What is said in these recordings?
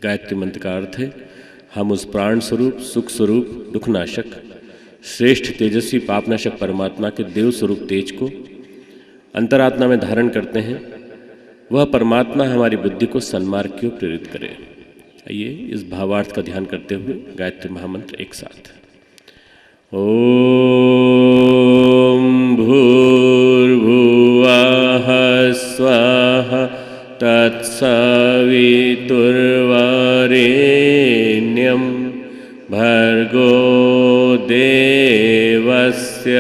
गायत्री मंत्र का अर्थ है हम उस प्राण स्वरूप, सुख स्वरूप, दुखनाशक, श्रेष्ठ तेजस्वी पापनाशक परमात्मा के देव स्वरूप तेज को अंतरात्मा में धारण करते हैं। वह परमात्मा हमारी बुद्धि को सन्मार्ग की ओर प्रेरित करे। आइए इस भावार्थ का ध्यान करते हुए गायत्री महामंत्र एक साथ। ओम भूर्भुवः स्वः तत्सवितुर्वरेण्यं भर्गो देवस्य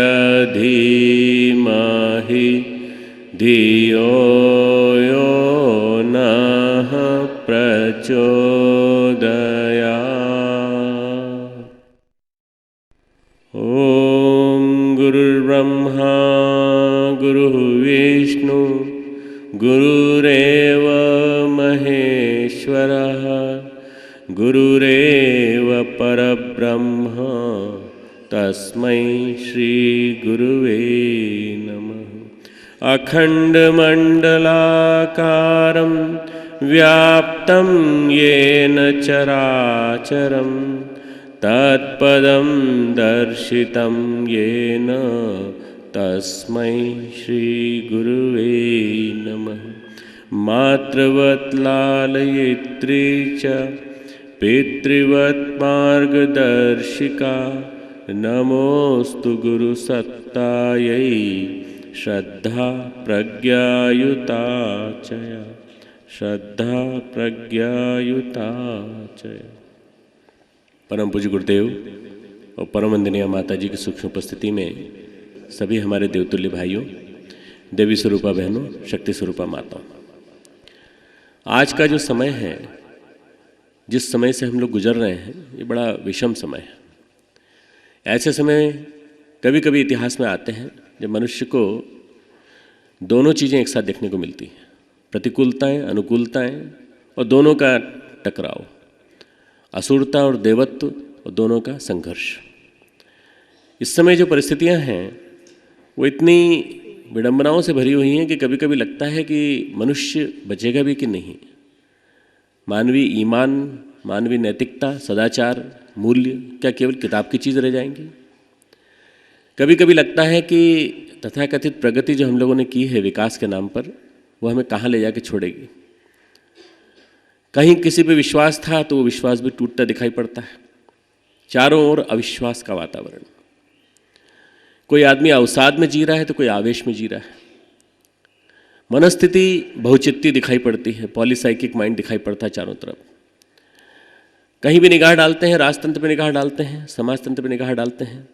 धीमहि धियो यो नः प्रचोदयात्। ॐ गुरुर्ब्रह्मा गुरुर्विष्णु गुरुरेव महेश्वरः गुरुरेव परब्रह्म तस्मै श्री गुरुवे नमः। अखण्डमण्डलाकारं व्याप्तं येन चराचरं तत्पदं दर्शितं येन तस्मै श्री गुरुवे नमः। मातृवत् लालयित्री च पितृवत् मार्गदर्शिका नमोस्तु गुरुसत्तायै श्रद्धा प्रज्ञायुता चया श्रद्धा प्रज्ञायुता चया। परम पूज्य गुरुदेव और परम वंदनीय माता जी की सूक्ष्म उपस्थिति में सभी हमारे देवतुल्य भाइयों, देवी स्वरूपा बहनों, शक्ति स्वरूपा माताओं, आज का जो समय है, जिस समय से हम लोग गुजर रहे हैं, ये बड़ा विषम समय है। ऐसे समय कभी कभी इतिहास में आते हैं जब मनुष्य को दोनों चीज़ें एक साथ देखने को मिलती हैं, प्रतिकूलताएं, अनुकूलताएं और दोनों का टकराव, असुरता और देवत्व और दोनों का संघर्ष। इस समय जो परिस्थितियां हैं वो इतनी विडंबनाओं से भरी हुई हैं कि कभी कभी लगता है कि मनुष्य बचेगा भी कि नहीं। मानवीय ईमान, मानवीय नैतिकता, सदाचार, मूल्य क्या केवल किताब की चीज़ रह जाएंगी? कभी कभी लगता है कि तथाकथित प्रगति जो हम लोगों ने की है विकास के नाम पर, वो हमें कहाँ ले जाके छोड़ेगी। कहीं किसी पे विश्वास था तो वो विश्वास भी टूटता दिखाई पड़ता है। चारों ओर अविश्वास का वातावरण। कोई आदमी अवसाद में जी रहा है तो कोई आवेश में जी रहा है। मनस्थिति बहुचित्ती दिखाई पड़ती है, पॉलीसाइकिक माइंड दिखाई पड़ता है चारों तरफ। कहीं भी निगाह डालते हैं, राजतंत्र पे निगाह डालते हैं, समाजतंत्र पे निगाह डालते हैं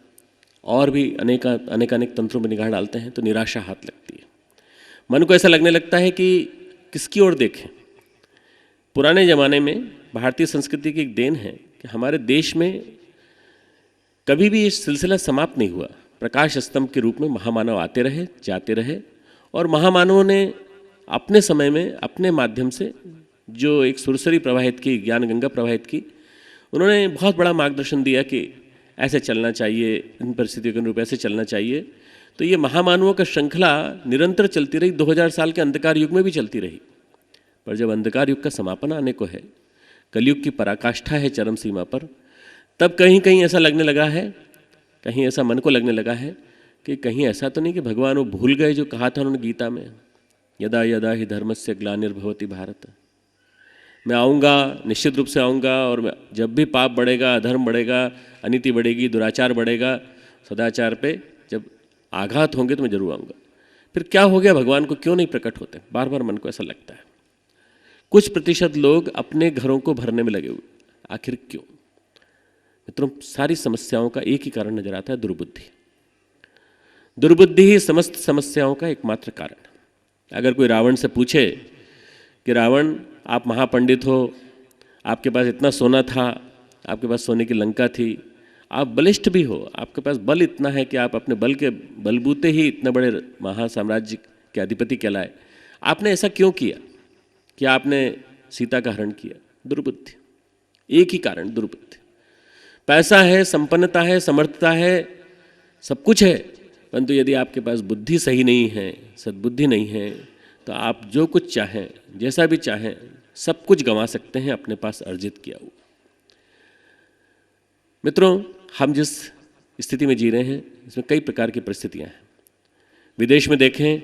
और भी अनेकानेक तंत्रों में निगाह डालते हैं तो निराशा हाथ लगती है। मन को ऐसा लगने लगता है कि किसकी ओर देखें। पुराने ज़माने में भारतीय संस्कृति की एक देन है कि हमारे देश में कभी भी ये सिलसिला समाप्त नहीं हुआ। प्रकाश स्तंभ के रूप में महामानव आते रहे, जाते रहे और महामानवों ने अपने समय में अपने माध्यम से जो एक सुरसरी प्रवाहित की, ज्ञान गंगा प्रवाहित की, उन्होंने बहुत बड़ा मार्गदर्शन दिया कि ऐसे चलना चाहिए, इन परिस्थितियों के अनुरूप ऐसे चलना चाहिए। तो ये महामानवों का श्रृंखला निरंतर चलती रही, 2000 साल के अंधकार युग में भी चलती रही। पर जब अंधकार युग का समापन आने को है, कलयुग की पराकाष्ठा है चरम सीमा पर, तब कहीं कहीं ऐसा लगने लगा है, कहीं ऐसा मन को लगने लगा है कि कहीं ऐसा तो नहीं कि भगवान वो भूल गए जो कहा था उन्होंने गीता में, यदा यदा ही धर्मस्य ग्लानिर्भवति भारत। मैं आऊँगा, निश्चित रूप से आऊँगा, और जब भी पाप बढ़ेगा, अधर्म बढ़ेगा, अनीति बढ़ेगी, दुराचार बढ़ेगा, सदाचार पे जब आघात होंगे तो मैं जरूर आऊँगा। फिर क्या हो गया, भगवान को क्यों नहीं प्रकट होते? बार बार मन को ऐसा लगता है। कुछ प्रतिशत लोग अपने घरों को भरने में लगे हुए, आखिर क्यों? मित्रों, सारी समस्याओं का एक ही कारण नजर आता है, दुर्बुद्धि। दुर्बुद्धि ही समस्त समस्याओं का एकमात्र कारण है। अगर कोई रावण से पूछे कि रावण, आप महापंडित हो, आपके पास इतना सोना था, आपके पास सोने की लंका थी, आप बलिष्ठ भी हो, आपके पास बल इतना है कि आप अपने बल के बलबूते ही इतने बड़े महासाम्राज्य के अधिपति कहलाए, आपने ऐसा क्यों किया कि आपने सीता का हरण किया? दुर्बुद्धि। एक ही कारण, दुर्बुद्धि। पैसा है, संपन्नता है, समर्थता है, सब कुछ है, परंतु यदि आपके पास बुद्धि सही नहीं है, सद्बुद्धि नहीं है, तो आप जो कुछ चाहें, जैसा भी चाहें, सब कुछ गंवा सकते हैं अपने पास अर्जित किया हुआ। मित्रों, हम जिस स्थिति में जी रहे हैं इसमें कई प्रकार की परिस्थितियां हैं। विदेश में देखें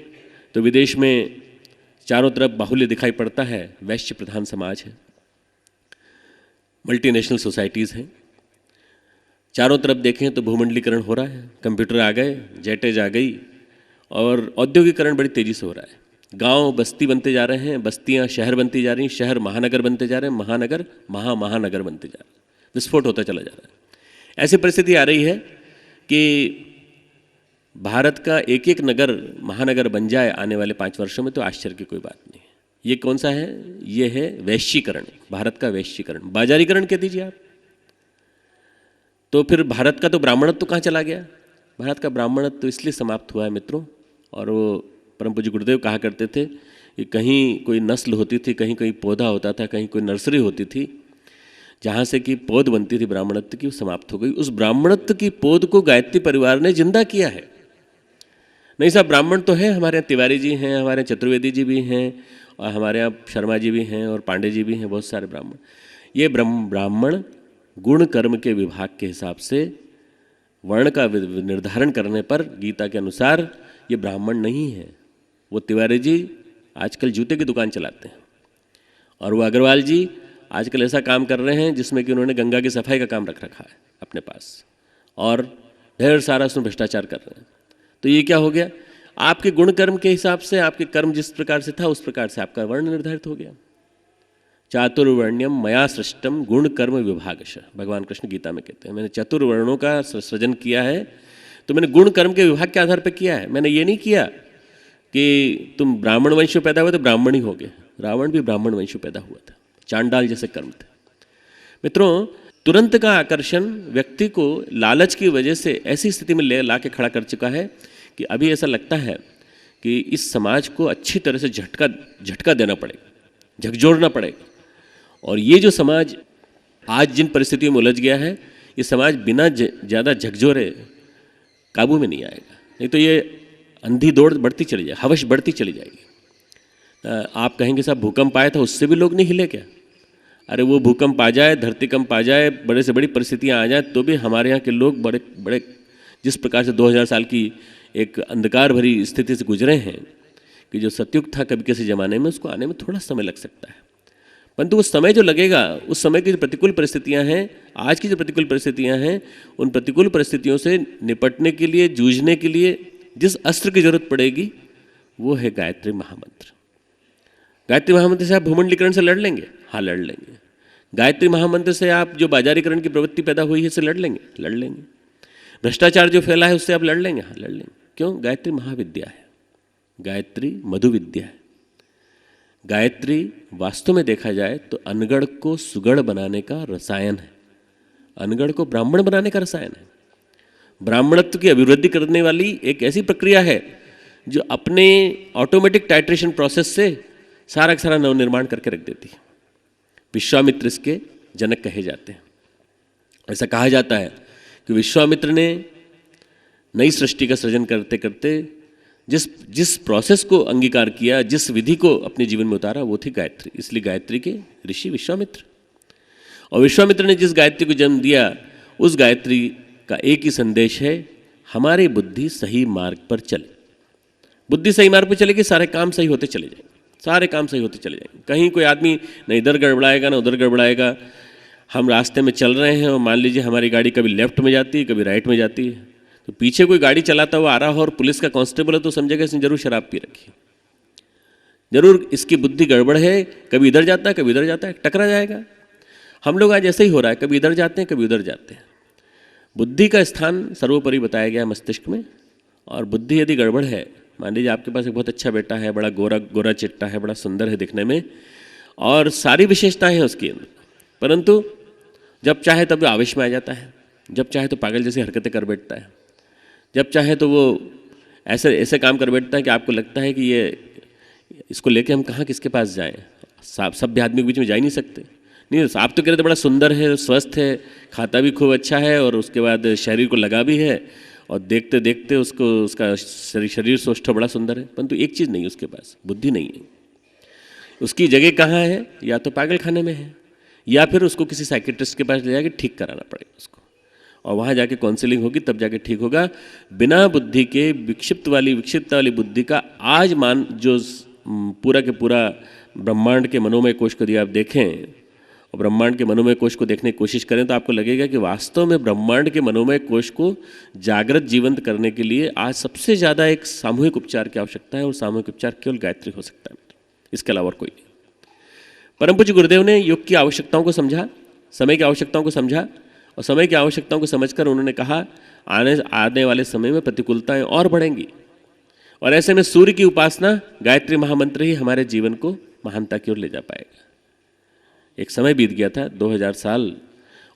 तो विदेश में चारों तरफ बाहुल्य दिखाई पड़ता है, वैश्य प्रधान समाज है, मल्टीनेशनल सोसाइटीज़ हैं। चारों तरफ देखें तो भूमंडलीकरण हो रहा है, कंप्यूटर आ गए, जेटेज आ गई और औद्योगिकरण बड़ी तेज़ी से हो रहा है। गांव बस्ती बनते जा रहे हैं, बस्तियां शहर बनती जा रही हैं, शहर महानगर बनते जा रहे हैं, महानगर महानगर बनते जा रहे हैं, विस्फोट होता चला जा रहा है। ऐसी परिस्थिति आ रही है कि भारत का एक एक नगर महानगर बन जाए आने वाले 5 वर्षों में, तो आश्चर्य की कोई बात नहीं है। ये कौन सा है? ये है वैश्यीकरण, भारत का वैश्यीकरण, बाजारीकरण कह दीजिए आप। तो फिर भारत का तो ब्राह्मणत्व कहाँ चला गया? भारत का ब्राह्मणत्व इसलिए समाप्त हुआ है मित्रों, और वो परम पूज्य गुरुदेव कहा करते थे कि कहीं कोई नस्ल होती थी, कहीं कोई पौधा होता था, कहीं कोई नर्सरी होती थी, जहाँ से कि पौध बनती थी ब्राह्मणत्व की, वो समाप्त हो गई। उस ब्राह्मणत्व की पौध को गायत्री परिवार ने जिंदा किया है। नहीं साहब, ब्राह्मण तो है, हमारे यहाँ तिवारी जी हैं, हमारे यहाँ चतुर्वेदी जी भी हैं, और हमारे यहाँ शर्मा जी भी हैं और पांडे जी भी हैं, बहुत सारे ब्राह्मण। ये ब्राह्मण गुण कर्म के विभाग के हिसाब से वर्ण का निर्धारण करने पर गीता के अनुसार ये ब्राह्मण नहीं है। वो तिवारी जी आजकल जूते की दुकान चलाते हैं, और वो अग्रवाल जी आजकल ऐसा काम कर रहे हैं जिसमें कि उन्होंने गंगा की सफाई का काम रख रखा है अपने पास, और ढेर सारा उसमें भ्रष्टाचार कर रहे हैं। तो ये क्या हो गया? आपके गुण कर्म के हिसाब से आपके कर्म जिस प्रकार से था उस प्रकार से आपका वर्ण निर्धारित हो गया। चातुर्वर्ण्यम मया सृष्टम गुण कर्म विभागश, भगवान कृष्ण गीता में कहते हैं, मैंने चतुर्वर्णों का सृजन किया है, तो मैंने गुण कर्म के विभाग के आधार पर किया है। मैंने ये नहीं किया कि तुम ब्राह्मण वंश में पैदा हुए तो ब्राह्मण ही हो गए। रावण भी ब्राह्मण वंश में पैदा हुआ था, चांडाल जैसे कर्म थे। मित्रों, तुरंत का आकर्षण व्यक्ति को लालच की वजह से ऐसी स्थिति में ला के खड़ा कर चुका है कि अभी ऐसा लगता है कि इस समाज को अच्छी तरह से झटका देना पड़ेगा, झकझोरना पड़ेगा। और ये जो समाज आज जिन परिस्थितियों में उलझ गया है, ये समाज बिना ज़्यादा झकझोरे काबू में नहीं आएगा। नहीं तो ये अंधी दौड़ बढ़ती चली जाएगी, हवश बढ़ती चली जाएगी। आप कहेंगे साहब भूकंप आया था, उससे भी लोग नहीं हिले क्या? अरे वो भूकंप आ जाए, धरती कंप आ जाए, बड़े से बड़ी परिस्थितियाँ आ जाए, तो भी हमारे यहाँ के लोग बड़े बड़े जिस प्रकार से 2000 साल की एक अंधकार भरी स्थिति से गुजरे हैं कि जो सतयुग था कभी किसी ज़माने में, उसको आने में थोड़ा समय लग सकता है। परंतु उस समय जो लगेगा, उस समय की जो प्रतिकूल परिस्थितियां हैं, आज की जो प्रतिकूल परिस्थितियां हैं, उन प्रतिकूल परिस्थितियों से निपटने के लिए, जूझने के लिए जिस अस्त्र की जरूरत पड़ेगी वो है गायत्री महामंत्र। गायत्री महामंत्र से आप भूमंडलीकरण से लड़ लेंगे? हाँ, लड़ लेंगे। गायत्री महामंत्र से आप जो बाजारीकरण की प्रवृत्ति पैदा हुई है, इससे लड़ लेंगे? लड़ लेंगे। भ्रष्टाचार जो फैला है उससे आप लड़ लेंगे? हाँ, लड़ लेंगे। क्यों? गायत्री महाविद्या है, गायत्री मधु विद्या है। गायत्री वास्तव में देखा जाए तो अनगढ़ को सुगढ़ बनाने का रसायन है, अनगढ़ को ब्राह्मण बनाने का रसायन है। ब्राह्मणत्व की अभिवृद्धि करने वाली एक ऐसी प्रक्रिया है जो अपने ऑटोमेटिक टाइट्रेशन प्रोसेस से सारा का सारा नवनिर्माण करके रख देती है। विश्वामित्र इसके जनक कहे जाते हैं। ऐसा कहा जाता है कि विश्वामित्र ने नई सृष्टि का सृजन करते करते जिस प्रोसेस को अंगीकार किया, जिस विधि को अपने जीवन में उतारा, वो थी गायत्री। इसलिए गायत्री के ऋषि विश्वामित्र। और विश्वामित्र ने जिस गायत्री को जन्म दिया, उस गायत्री का एक ही संदेश है, हमारी बुद्धि सही मार्ग पर चले। बुद्धि सही मार्ग पर चलेगी, सारे काम सही होते चले जाएंगे, सारे काम सही होते चले जाएंगे। कहीं कोई आदमी न इधर गड़बड़ाएगा न उधर गड़बड़ाएगा। हम रास्ते में चल रहे हैं और मान लीजिए हमारी गाड़ी कभी लेफ्ट में जाती है, कभी राइट में जाती है, तो पीछे कोई गाड़ी चलाता हुआ आ रहा हो और पुलिस का कांस्टेबल है तो समझेगा इसने जरूर शराब पी रखी है, जरूर इसकी बुद्धि गड़बड़ है, कभी इधर जाता है कभी इधर जाता है, टकरा जाएगा। हम लोग आज ऐसे ही हो रहा है, कभी इधर जाते हैं कभी उधर जाते हैं। बुद्धि का स्थान सर्वोपरि बताया गया मस्तिष्क में, और बुद्धि यदि गड़बड़ है, मान लीजिए आपके पास एक बहुत अच्छा बेटा है, बड़ा गोरा गोरा चिट्टा है, बड़ा सुंदर है दिखने में और सारी विशेषताएं हैं उसकी अंदर, परंतु जब चाहे तब आवेश में आ जाता है, जब चाहे तो पागल जैसी हरकतें कर बैठता है, जब चाहे तो वो ऐसे ऐसे काम कर बैठता है कि आपको लगता है कि ये इसको लेके हम कहाँ किसके पास जाएं। सभ्य आदमी के बीच में जा ही नहीं सकते। नहीं, आप तो कह रहे थे बड़ा सुंदर है, स्वस्थ है, खाता भी खूब अच्छा है और उसके बाद शरीर को लगा भी है और देखते देखते उसका शरीर सोष्ठ बड़ा सुंदर है, परंतु एक चीज़ नहीं उसके पास, बुद्धि नहीं है। उसकी जगह कहाँ है? या तो पागल खाने में है, या फिर उसको किसी साइकेट्रिस्ट के पास ले जाके ठीक कराना पड़ेगा उसको, और वहाँ जाके काउंसलिंग होगी, तब जाके ठीक होगा। बिना बुद्धि के विक्षिप्त वाली बुद्धि का आज जो पूरा के पूरा ब्रह्मांड के मनोमय कोश को यदि आप देखें और ब्रह्मांड के मनोमय कोश को देखने की कोशिश करें, तो आपको लगेगा कि वास्तव में ब्रह्मांड के मनोमय कोश को जागृत जीवंत करने के लिए आज सबसे ज़्यादा एक सामूहिक उपचार की आवश्यकता है, और सामूहिक उपचार केवल गायत्री हो सकता है, इसके अलावा और कोई नहीं। परम पूज्य गुरुदेव ने योग की आवश्यकताओं को समझा, समय की आवश्यकताओं को समझा, और समय की आवश्यकताओं को समझकर उन्होंने कहा आने वाले समय में प्रतिकूलताएं और बढ़ेंगी, और ऐसे में सूर्य की उपासना, गायत्री महामंत्र ही हमारे जीवन को महानता की ओर ले जा पाएगा। एक समय बीत गया था 2000 साल,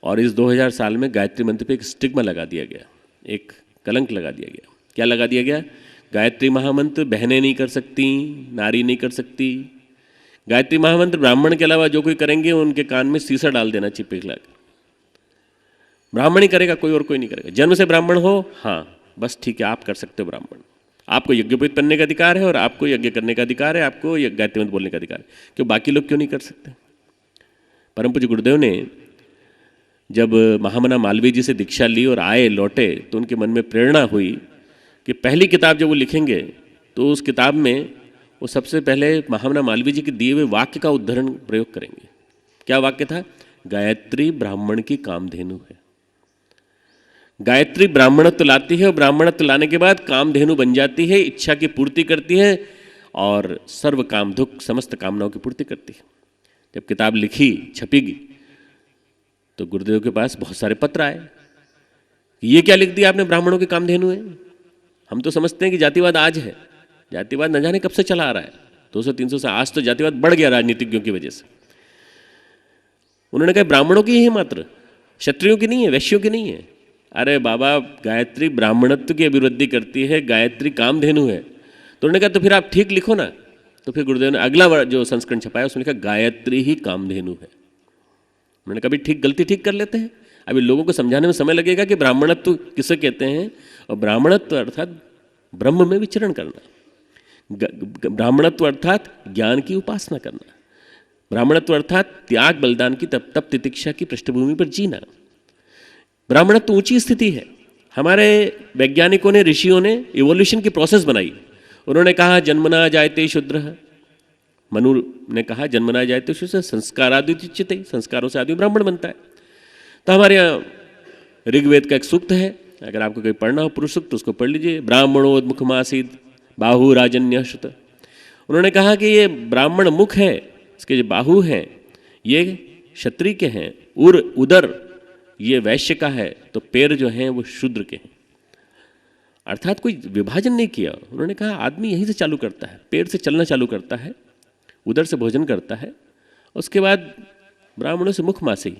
और इस 2000 साल में गायत्री मंत्र पे एक स्टिग्मा लगा दिया गया, एक कलंक लगा दिया गया। क्या लगा दिया गया? गायत्री महामंत्र बहनें नहीं कर सकती, नारी नहीं कर सकती। गायत्री महामंत्र ब्राह्मण के अलावा जो कोई करेंगे उनके कान में सीसा डाल देना चाहिए पिघला के। ब्राह्मण ही करेगा, कोई और कोई नहीं करेगा। जन्म से ब्राह्मण हो, हाँ बस ठीक है, आप कर सकते हो ब्राह्मण, आपको यज्ञोपवीत बनने का अधिकार है, और आपको यज्ञ करने का अधिकार है, आपको गायत्री मंत्र बोलने का अधिकार है। क्यों बाकी लोग क्यों नहीं कर सकते? परम पूज्य गुरुदेव ने जब महामना मालवीय जी से दीक्षा ली और आए लौटे, तो उनके मन में प्रेरणा हुई कि पहली किताब जब वो लिखेंगे तो उस किताब में वो सबसे पहले महामना मालवीय जी के दिए हुए वाक्य का उद्धरण प्रयोग करेंगे। क्या वाक्य था? गायत्री ब्राह्मण की कामधेनु है। गायत्री ब्राह्मणत्व लाती है, और ब्राह्मणत्व लाने के बाद कामधेनु बन जाती है, इच्छा की पूर्ति करती है, और सर्व काम दुख समस्त कामनाओं की पूर्ति करती है। जब किताब लिखी, छपेगी, तो गुरुदेव के पास बहुत सारे पत्र आए, ये क्या लिख दिया आपने, ब्राह्मणों की कामधेनु है। हम तो समझते हैं कि जातिवाद आज है, जातिवाद न जाने कब से चला आ रहा है, 200-300 से। आज तो जातिवाद बढ़ गया राजनीतिज्ञों की वजह से। उन्होंने कहा ब्राह्मणों की है मात्र, क्षत्रियों की नहीं है, वैश्यों की नहीं है। अरे बाबा, गायत्री ब्राह्मणत्व की अभिवृद्धि करती है, गायत्री कामधेनु है। तो उन्होंने कहा तो फिर आप ठीक लिखो ना। तो फिर गुरुदेव ने अगला जो संस्करण छपाया उसमें लिखा गायत्री ही कामधेनु है। मैंने कहा भी ठीक, गलती ठीक कर लेते हैं। अभी लोगों को समझाने में समय लगेगा कि ब्राह्मणत्व किसे कहते हैं, और ब्राह्मणत्व अर्थात ब्रह्म में विचरण करना, ब्राह्मणत्व अर्थात ज्ञान की उपासना करना, ब्राह्मणत्व अर्थात त्याग बलिदान की तप तितिक्षा की पृष्ठभूमि पर जीना। ब्राह्मणत्व ऊंची स्थिति है। हमारे वैज्ञानिकों ने, ऋषियों ने इवोल्यूशन की प्रोसेस बनाई। उन्होंने कहा जन्मना जायते शूद्रः, मनु ने कहा जन्मना जायते शूद्रः संस्कारादुच्यते, संस्कारों से आदमी ब्राह्मण बनता है। तो हमारे यहाँ ऋग्वेद का एक सूक्त है, अगर आपको कोई पढ़ना हो पुरुष सूक्त तो उसको पढ़ लीजिए। ब्राह्मणोद्मुखमासीद बाहु राजन्यश्रुत। उन्होंने कहा कि ये ब्राह्मण मुख है, इसके जो बाहु हैं ये क्षत्रिय के हैं, उदर ये वैश्य का है, तो पैर जो हैं वो शूद्र के हैं। अर्थात कोई विभाजन नहीं किया। उन्होंने कहा आदमी यहीं से चालू करता है, पैर से चलना चालू करता है, उदर से भोजन करता है, उसके बाद ब्राह्मणों से मुख मासी,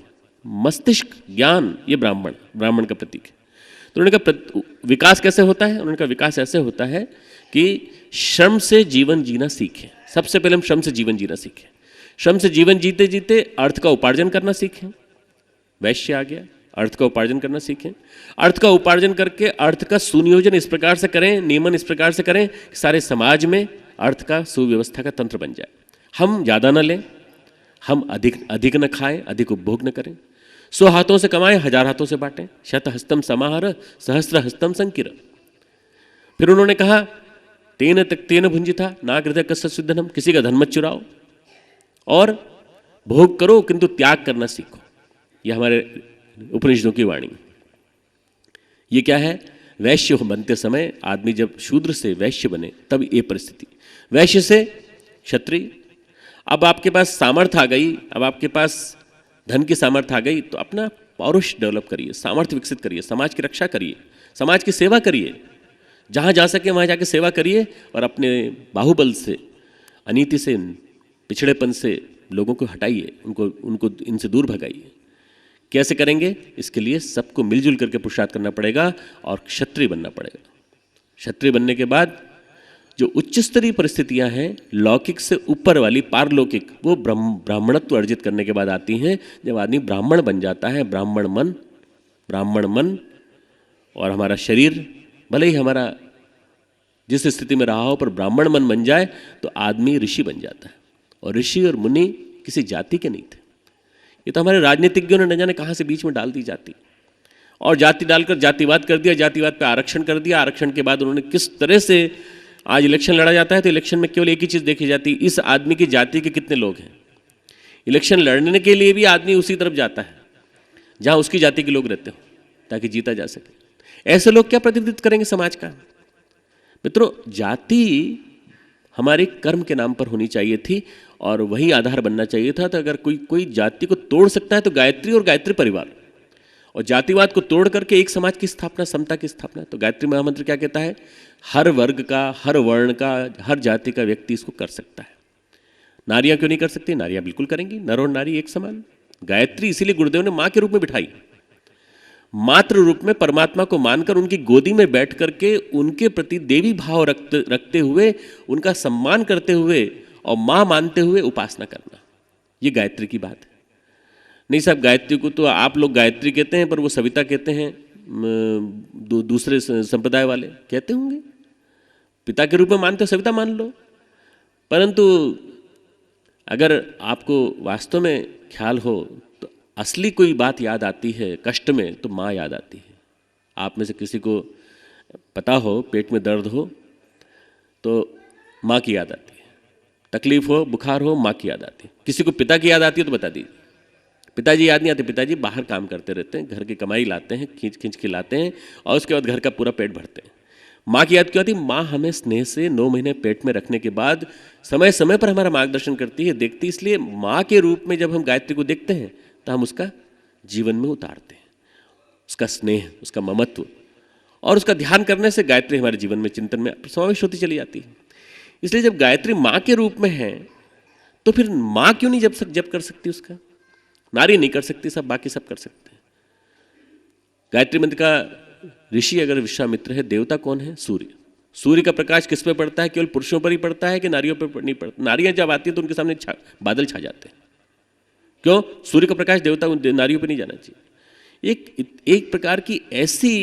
मस्तिष्क ज्ञान, ये ब्राह्मण का प्रतीक है। तो उन्होंने कहा विकास कैसे होता है? उन्होंने कहा विकास ऐसे होता है कि श्रम से जीवन जीना सीखें। सबसे पहले हम श्रम से जीवन जीना सीखें। श्रम से जीवन जीते जीते अर्थ का उपार्जन करना सीखें। वैश्य आ गया, अर्थ का उपार्जन करना सीखें। अर्थ का उपार्जन करके अर्थ का सुनियोजन इस प्रकार से करें, नियमन इस प्रकार से करें कि सारे समाज में अर्थ का सुव्यवस्था का तंत्र बन जाए। हम ज़्यादा न लें, हम अधिक न खाएं, अधिक उपभोग न करें। 100 हाथों से कमाएं, 1000 हाथों से बांटें। शतहस्तम समाहर सहस्र हस्तम संकिर। फिर उन्होंने कहा तेन भुंजिता नागृत कस्य सिद्धनम, किसी का धन मत चुराओ और भोग करो किंतु त्याग करना सीखो। यह हमारे उपनिषदों की वाणी। ये क्या है? वैश्य बनते समय आदमी जब शूद्र से वैश्य बने तब ये परिस्थिति, वैश्य से क्षत्रिय। अब आपके पास सामर्थ्य आ गई, अब आपके पास धन की सामर्थ्य आ गई, तो अपना पौरुष डेवलप करिए, सामर्थ्य विकसित करिए, समाज की रक्षा करिए, समाज की सेवा करिए, जहाँ जा सके वहाँ जाके सेवा करिए, और अपने बाहुबल से, अनीति से, पिछड़ेपन से लोगों को हटाइए, उनको इनसे दूर भगाइए। कैसे करेंगे? इसके लिए सबको मिलजुल करके पुरुषार्थ करना पड़ेगा और क्षत्रिय बनना पड़ेगा। क्षत्रिय बनने के बाद जो उच्च स्तरीय परिस्थितियां हैं, लौकिक से ऊपर वाली पारलौकिक, वो ब्राह्मणत्व अर्जित करने के बाद आती हैं। जब आदमी ब्राह्मण बन जाता है, ब्राह्मण मन और हमारा शरीर भले ही हमारा जिस स्थिति में रहा हो, पर ब्राह्मण मन बन जाए तो आदमी ऋषि बन जाता है। और ऋषि और मुनि किसी जाति के नहीं थे। ये तो हमारे राजनीतिज्ञों ने न जाने कहाँ से बीच में डाल दी जाति, और जाति डालकर जातिवाद कर दिया, जातिवाद पे आरक्षण कर दिया। आरक्षण के बाद उन्होंने किस तरह से आज इलेक्शन लड़ा जाता है तो इलेक्शन में केवल एक ही चीज़ देखी जाती है, इस आदमी की जाति के कितने लोग हैं। इलेक्शन लड़ने के लिए भी आदमी उसी तरफ जाता है जहाँ उसकी जाति के लोग रहते हो ताकि जीता जा सके। ऐसे लोग क्या प्रतिनिधित्व करेंगे समाज का? मित्रों, जाति हमारे कर्म के नाम पर होनी चाहिए थी और वही आधार बनना चाहिए था। तो अगर कोई जाति को तोड़ सकता है तो गायत्री और गायत्री परिवार, और जातिवाद को तोड़ करके एक समाज की स्थापना, समता की स्थापना। तो गायत्री महामंत्र क्या कहता है? हर वर्ग का, हर वर्ण का, हर जाति का व्यक्ति इसको कर सकता है। नारियां क्यों नहीं कर सकती? नारियां बिल्कुल करेंगी, नर और नारी एक समान। गायत्री इसीलिए गुरुदेव ने मां के रूप में बिठाई, मातृ रूप में परमात्मा को मानकर उनकी गोदी में बैठ करके उनके प्रति देवी भाव रखते हुए, उनका सम्मान करते हुए और मां मानते हुए उपासना करना, ये गायत्री की बात है। नहीं साहब, गायत्री को तो आप लोग गायत्री कहते हैं पर वो सविता कहते हैं, दूसरे संप्रदाय वाले कहते होंगे। पिता के रूप में मानते हो, सविता मान लो। परंतु अगर आपको वास्तव में ख्याल हो तो असली कोई बात याद आती है कष्ट में तो माँ याद आती है। आप में से किसी को पता हो पेट में दर्द हो तो माँ की याद आती है, तकलीफ हो, बुखार हो, माँ की याद आती है। किसी को पिता की याद आती है तो बता दीजिए। पिताजी याद नहीं आते, पिताजी बाहर काम करते रहते हैं, घर की कमाई लाते हैं, खींच खींच के लाते हैं और उसके बाद घर का पूरा पेट भरते हैं। माँ की याद क्यों आती? माँ हमें स्नेह से 9 महीने पेट में रखने के बाद समय समय पर हमारा मार्गदर्शन करती है, देखती। इसलिए माँ के रूप में जब हम गायत्री को देखते हैं तो हम उसका जीवन में उतारते हैं, उसका स्नेह, उसका ममत्व, और उसका ध्यान करने से गायत्री हमारे जीवन में, चिंतन में समावेश होती चली जाती है। इसलिए जब गायत्री माँ के रूप में है तो फिर माँ क्यों नहीं जप कर सकती उसका? नारी नहीं कर सकती, सब बाकी सब कर सकते हैं। गायत्री मंत्र का ऋषि अगर विश्वामित्र है, देवता कौन है? सूर्य। सूर्य का प्रकाश किस पे पड़ता है? केवल पुरुषों पर ही पड़ता है कि नारियों पर नहीं पड़ता? नारियां जब आती हैं तो उनके सामने बादल छा जाते हैं। क्यों? सूर्य का प्रकाश देवता नारियों पर नहीं जाना चाहिए। एक प्रकार की ऐसी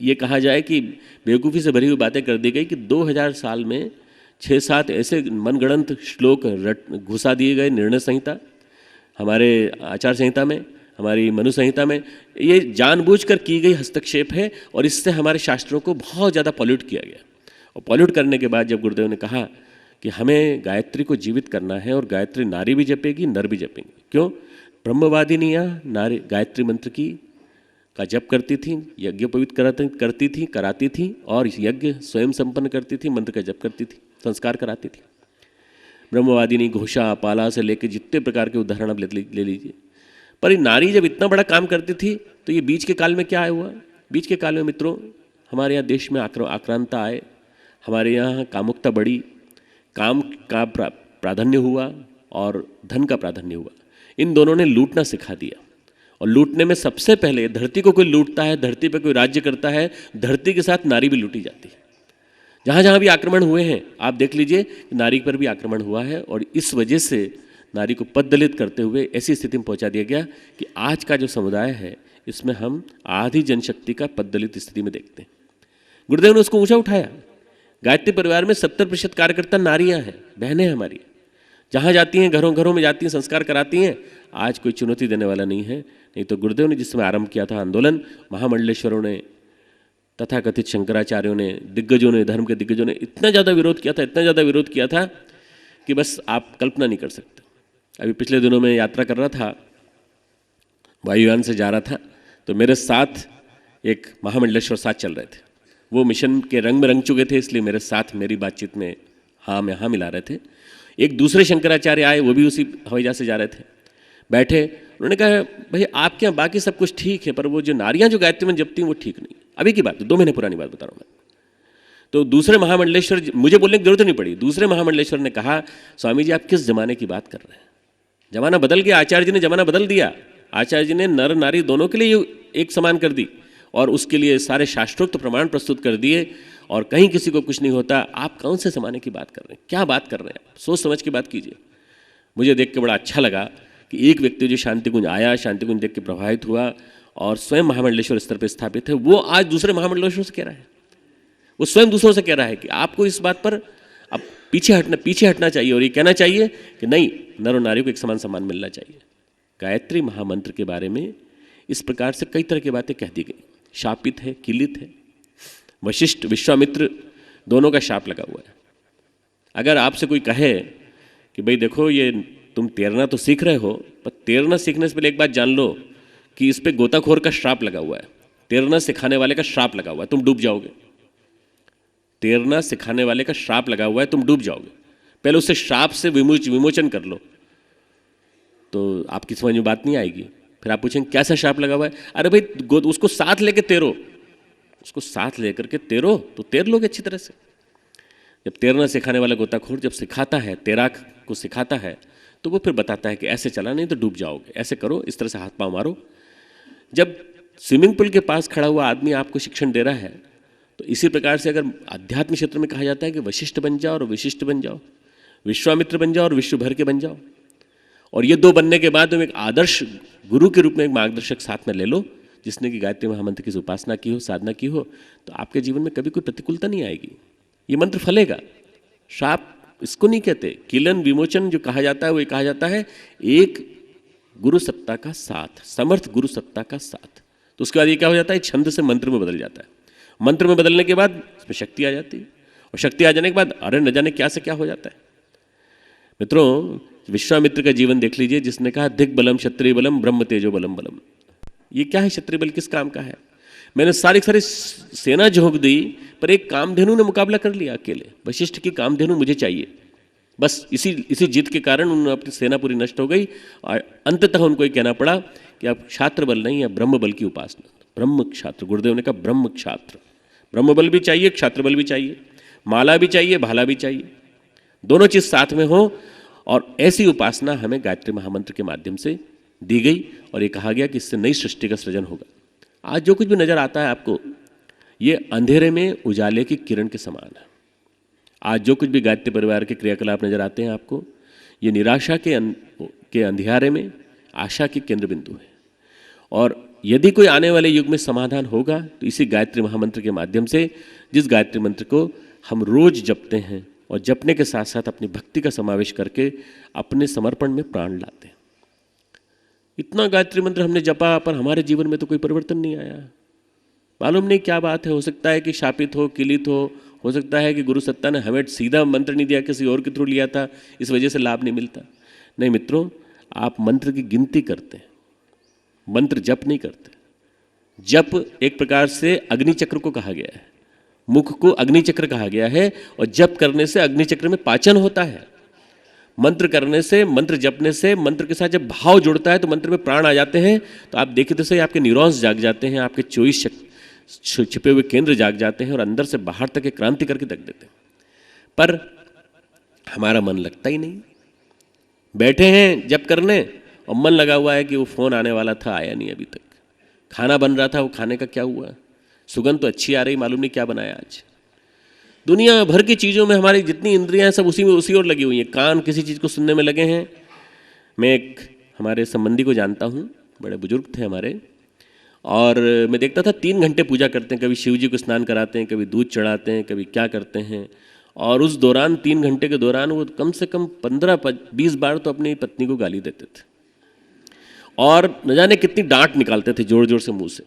ये कहा जाए कि बेवकूफ़ी से भरी हुई बातें कर दी गई कि 2000 साल में 6-7 ऐसे मनगढ़ंत श्लोक घुसा दिए गए निर्णय संहिता, हमारे आचार संहिता में, हमारी मनु संहिता में। ये जानबूझकर की गई हस्तक्षेप है और इससे हमारे शास्त्रों को बहुत ज़्यादा पॉल्यूट किया गया। और पॉल्यूट करने के बाद जब गुरुदेव ने कहा कि हमें गायत्री को जीवित करना है और गायत्री नारी भी जपेगी, नर भी जपेंगे। क्यों? ब्रह्मवादिनियाँ नारी गायत्री मंत्र का जप करती थी, यज्ञ पवित्र करती थी, कराती थी, और यज्ञ स्वयं संपन्न करती थी, मंत्र का जप करती थी, संस्कार कराती थी। ब्रह्मवादिनी, घोषा, पाला से लेकर जितने प्रकार के उदाहरण आप ले लीजिए। पर ये नारी जब इतना बड़ा काम करती थी तो ये बीच के काल में क्या हुआ? बीच के काल में मित्रों हमारे यहाँ देश में आक्रांता आए, हमारे यहाँ कामुकता बढ़ी, काम का प्राधान्य हुआ और धन का प्राधान्य हुआ। इन दोनों ने लूटना सिखा दिया, और लूटने में सबसे पहले धरती को कोई लूटता है, धरती पर कोई राज्य करता है, धरती के साथ नारी भी लूटी जाती है। जहाँ जहाँ भी आक्रमण हुए हैं आप देख लीजिए, नारी पर भी आक्रमण हुआ है, और इस वजह से नारी को पददलित करते हुए ऐसी स्थिति में पहुंचा दिया गया कि आज का जो समुदाय है इसमें हम आधी जनशक्ति का पददलित स्थिति में देखते हैं। गुरुदेव ने उसको ऊंचा उठाया। गायत्री परिवार में 70% कार्यकर्ता नारियां हैं, बहनें हैं हमारी। जहाँ जाती हैं, घरों घरों में जाती हैं, संस्कार कराती हैं। आज कोई चुनौती देने वाला नहीं है। नहीं तो गुरुदेव ने जिस समय आरंभ किया था आंदोलन, महामंडलेश्वरों ने, तथाकथित शंकराचार्यों ने, दिग्गजों ने, धर्म के दिग्गजों ने इतना ज़्यादा विरोध किया था, इतना ज़्यादा विरोध किया था कि बस आप कल्पना नहीं कर सकते। अभी पिछले दिनों में यात्रा कर रहा था, वायुयान से जा रहा था, तो मेरे साथ एक महामंडलेश्वर साथ चल रहे थे। वो मिशन के रंग में रंग चुके थे, इसलिए मेरे साथ मेरी बातचीत में हाँ में हाँ मिला रहे थे। एक दूसरे शंकराचार्य आए, वो भी उसी हवाई जहाज से जा रहे थे। बैठे, उन्होंने कहा भाई आपके यहाँ बाकी सब कुछ ठीक है, पर वो जो नारियाँ जो गायत्री में जपती हैं वो ठीक नहीं। अभी की बात है, 2 महीने पुरानी बात बता रहा हूँ मैं। तो दूसरे महामंडलेश्वर, मुझे बोलने की जरूरत नहीं पड़ी, दूसरे महामंडलेश्वर ने कहा स्वामी जी आप किस जमाने की बात कर रहे हैं? जमाना बदल गया, आचार्य जी ने जमाना बदल दिया। आचार्य जी ने नर नारी दोनों के लिए एक समान कर दी और उसके लिए सारे शास्त्रोक्त प्रमाण प्रस्तुत कर दिए, और कहीं किसी को कुछ नहीं होता। आप कौन से ज़माने की बात कर रहे हैं? क्या बात कर रहे हैं? सोच समझ की बात कीजिए। मुझे देख के बड़ा अच्छा लगा कि एक व्यक्ति जो शांतिकुंज आया, शांतिकुंज देख के प्रभावित हुआ और स्वयं महामंडलेश्वर स्तर पर स्थापित है, वो आज दूसरे महामंडलेश्वर से कह रहा है, वो स्वयं दूसरों से कह रहा है कि आपको इस बात पर अब पीछे हटना चाहिए और ये कहना चाहिए कि नहीं, नर और नारी को एक समान सम्मान मिलना चाहिए। गायत्री महामंत्र के बारे में इस प्रकार से कई तरह की बातें कह दी गई। शापित है, किलित है, वशिष्ठ विश्वामित्र दोनों का शाप लगा हुआ है। अगर आपसे कोई कहे कि भाई देखो ये तुम तैरना तो सीख रहे हो, पर तैरना सीखने से पहले एक बात जान लो कि इस पे गोताखोर का श्राप लगा हुआ है, तैरना सिखाने वाले का श्राप लगा हुआ है, तुम डूब जाओगे। तैरना सिखाने वाले का श्राप लगा हुआ है, तुम डूब जाओगे। पहले उससे श्राप से विमोचन कर लो, तो आपकी समझ में बात नहीं आएगी। फिर आप पूछेंगे कैसा श्राप लगा हुआ है? अरे भाई उसको साथ लेके तैरो, उसको साथ लेकर के तैरो तो तैर लोगे अच्छी तरह से। जब तैरना सिखाने वाला गोताखोर जब सिखाता है, तैराक को सिखाता है, तो वो फिर बताता है कि ऐसे चला नहीं तो डूब जाओगे, ऐसे करो, इस तरह से हाथ पांव मारो। जब स्विमिंग पूल के पास खड़ा हुआ आदमी आपको शिक्षण दे रहा है, तो इसी प्रकार से अगर आध्यात्मिक क्षेत्र में कहा जाता है कि वशिष्ठ बन जाओ और विशिष्ट बन जाओ, विश्वामित्र बन जाओ और विश्व भर के बन जाओ, और ये दो बनने के बाद तुम एक आदर्श गुरु के रूप में एक मार्गदर्शक साथ में ले लो, जिसने कि गायत्री महामंत्र की उपासना की हो, साधना की हो, तो आपके जीवन में कभी कोई प्रतिकूलता नहीं आएगी। ये मंत्र फलेगा। श्राप इसको नहीं कहते। किलन विमोचन जो कहा जाता है वो ये कहा जाता है एक गुरु सत्ता का साथ, समर्थ गुरु सत्ता का साथ। तो उसके बाद ये क्या हो जाता है, छंद से मंत्र में बदल जाता है। मंत्र में बदलने के बाद इसमें शक्ति आ जाती है, और शक्ति आ जाने के बाद अरे न जाने क्या से क्या हो जाता है। मित्रों, विश्वामित्र का जीवन देख लीजिए, जिसने कहा दिग् बलम क्षत्रिय बलम ब्रह्म तेजो बलम बलम। ये क्या है? क्षत्रिय बल किस काम का है? मैंने सारी सेना झोंक दी, पर एक कामधेनु ने मुकाबला कर लिया अकेले। वशिष्ठ की कामधेनु मुझे चाहिए, बस इसी जिद के कारण उन्होंने अपनी सेना पूरी नष्ट हो गई, और अंततः उनको ये कहना पड़ा कि अब क्षात्र बल नहीं है, ब्रह्म बल की उपासना। ब्रह्म क्षात्र, गुरुदेव ने कहा ब्रह्म क्षात्र, ब्रह्म बल भी चाहिए, क्षात्र बल भी चाहिए, माला भी चाहिए, भाला भी चाहिए, दोनों चीज साथ में हो। और ऐसी उपासना हमें गायत्री महामंत्र के माध्यम से दी गई, और ये कहा गया कि इससे नई सृष्टि का सृजन होगा। आज जो कुछ भी नजर आता है आपको, ये अंधेरे में उजाले की किरण के समान है। आज जो कुछ भी गायत्री परिवार के क्रियाकलाप नजर आते हैं आपको, ये निराशा के अंधियारे में आशा के केंद्र बिंदु है। और यदि कोई आने वाले युग में समाधान होगा तो इसी गायत्री महामंत्र के माध्यम से, जिस गायत्री मंत्र को हम रोज जपते हैं और जपने के साथ साथ अपनी भक्ति का समावेश करके अपने समर्पण में प्राण लाते हैं। इतना गायत्री मंत्र हमने जपा, पर हमारे जीवन में तो कोई परिवर्तन नहीं आया। मालूम नहीं क्या बात है। हो सकता है कि शापित हो, किलित हो सकता है कि गुरु सत्ता ने हमें सीधा मंत्र नहीं दिया, किसी और के थ्रू लिया था, इस वजह से लाभ नहीं मिलता। नहीं मित्रों, आप मंत्र की गिनती करते हैं, मंत्र जप नहीं करते। जप एक प्रकार से अग्नि चक्र को कहा गया है, मुख को अग्नि चक्र कहा गया है, और जप करने से अग्नि चक्र में पाचन होता है। मंत्र करने से, मंत्र जपने से, मंत्र के साथ जब भाव जुड़ता है तो मंत्र में प्राण आ जाते हैं। तो आप देखिए तो सही, आपके न्यूरॉन्स जाग जाते हैं, आपके 24 छिपे हुए केंद्र जाग जाते हैं, और अंदर से बाहर तक एक क्रांति करके रख देते हैं। पर हमारा मन लगता ही नहीं। बैठे हैं जप करने और मन लगा हुआ है कि वो फोन आने वाला था, आया नहीं अभी तक। खाना बन रहा था, वो खाने का क्या हुआ? सुगंध तो अच्छी आ रही, मालूम नहीं क्या बनाया आज। दुनिया भर की चीज़ों में हमारी जितनी इंद्रियां हैं सब उसी ओर लगी हुई हैं। कान किसी चीज़ को सुनने में लगे हैं। मैं एक हमारे संबंधी को जानता हूँ, बड़े बुजुर्ग थे हमारे, और मैं देखता था 3 घंटे पूजा करते हैं। कभी शिव जी को स्नान कराते हैं, कभी दूध चढ़ाते हैं, कभी क्या करते हैं। और उस दौरान 3 घंटे के दौरान वो कम से कम 15-20 बार तो अपनी पत्नी को गाली देते थे, और न जाने कितनी डांट निकालते थे जोर जोर से मुंह से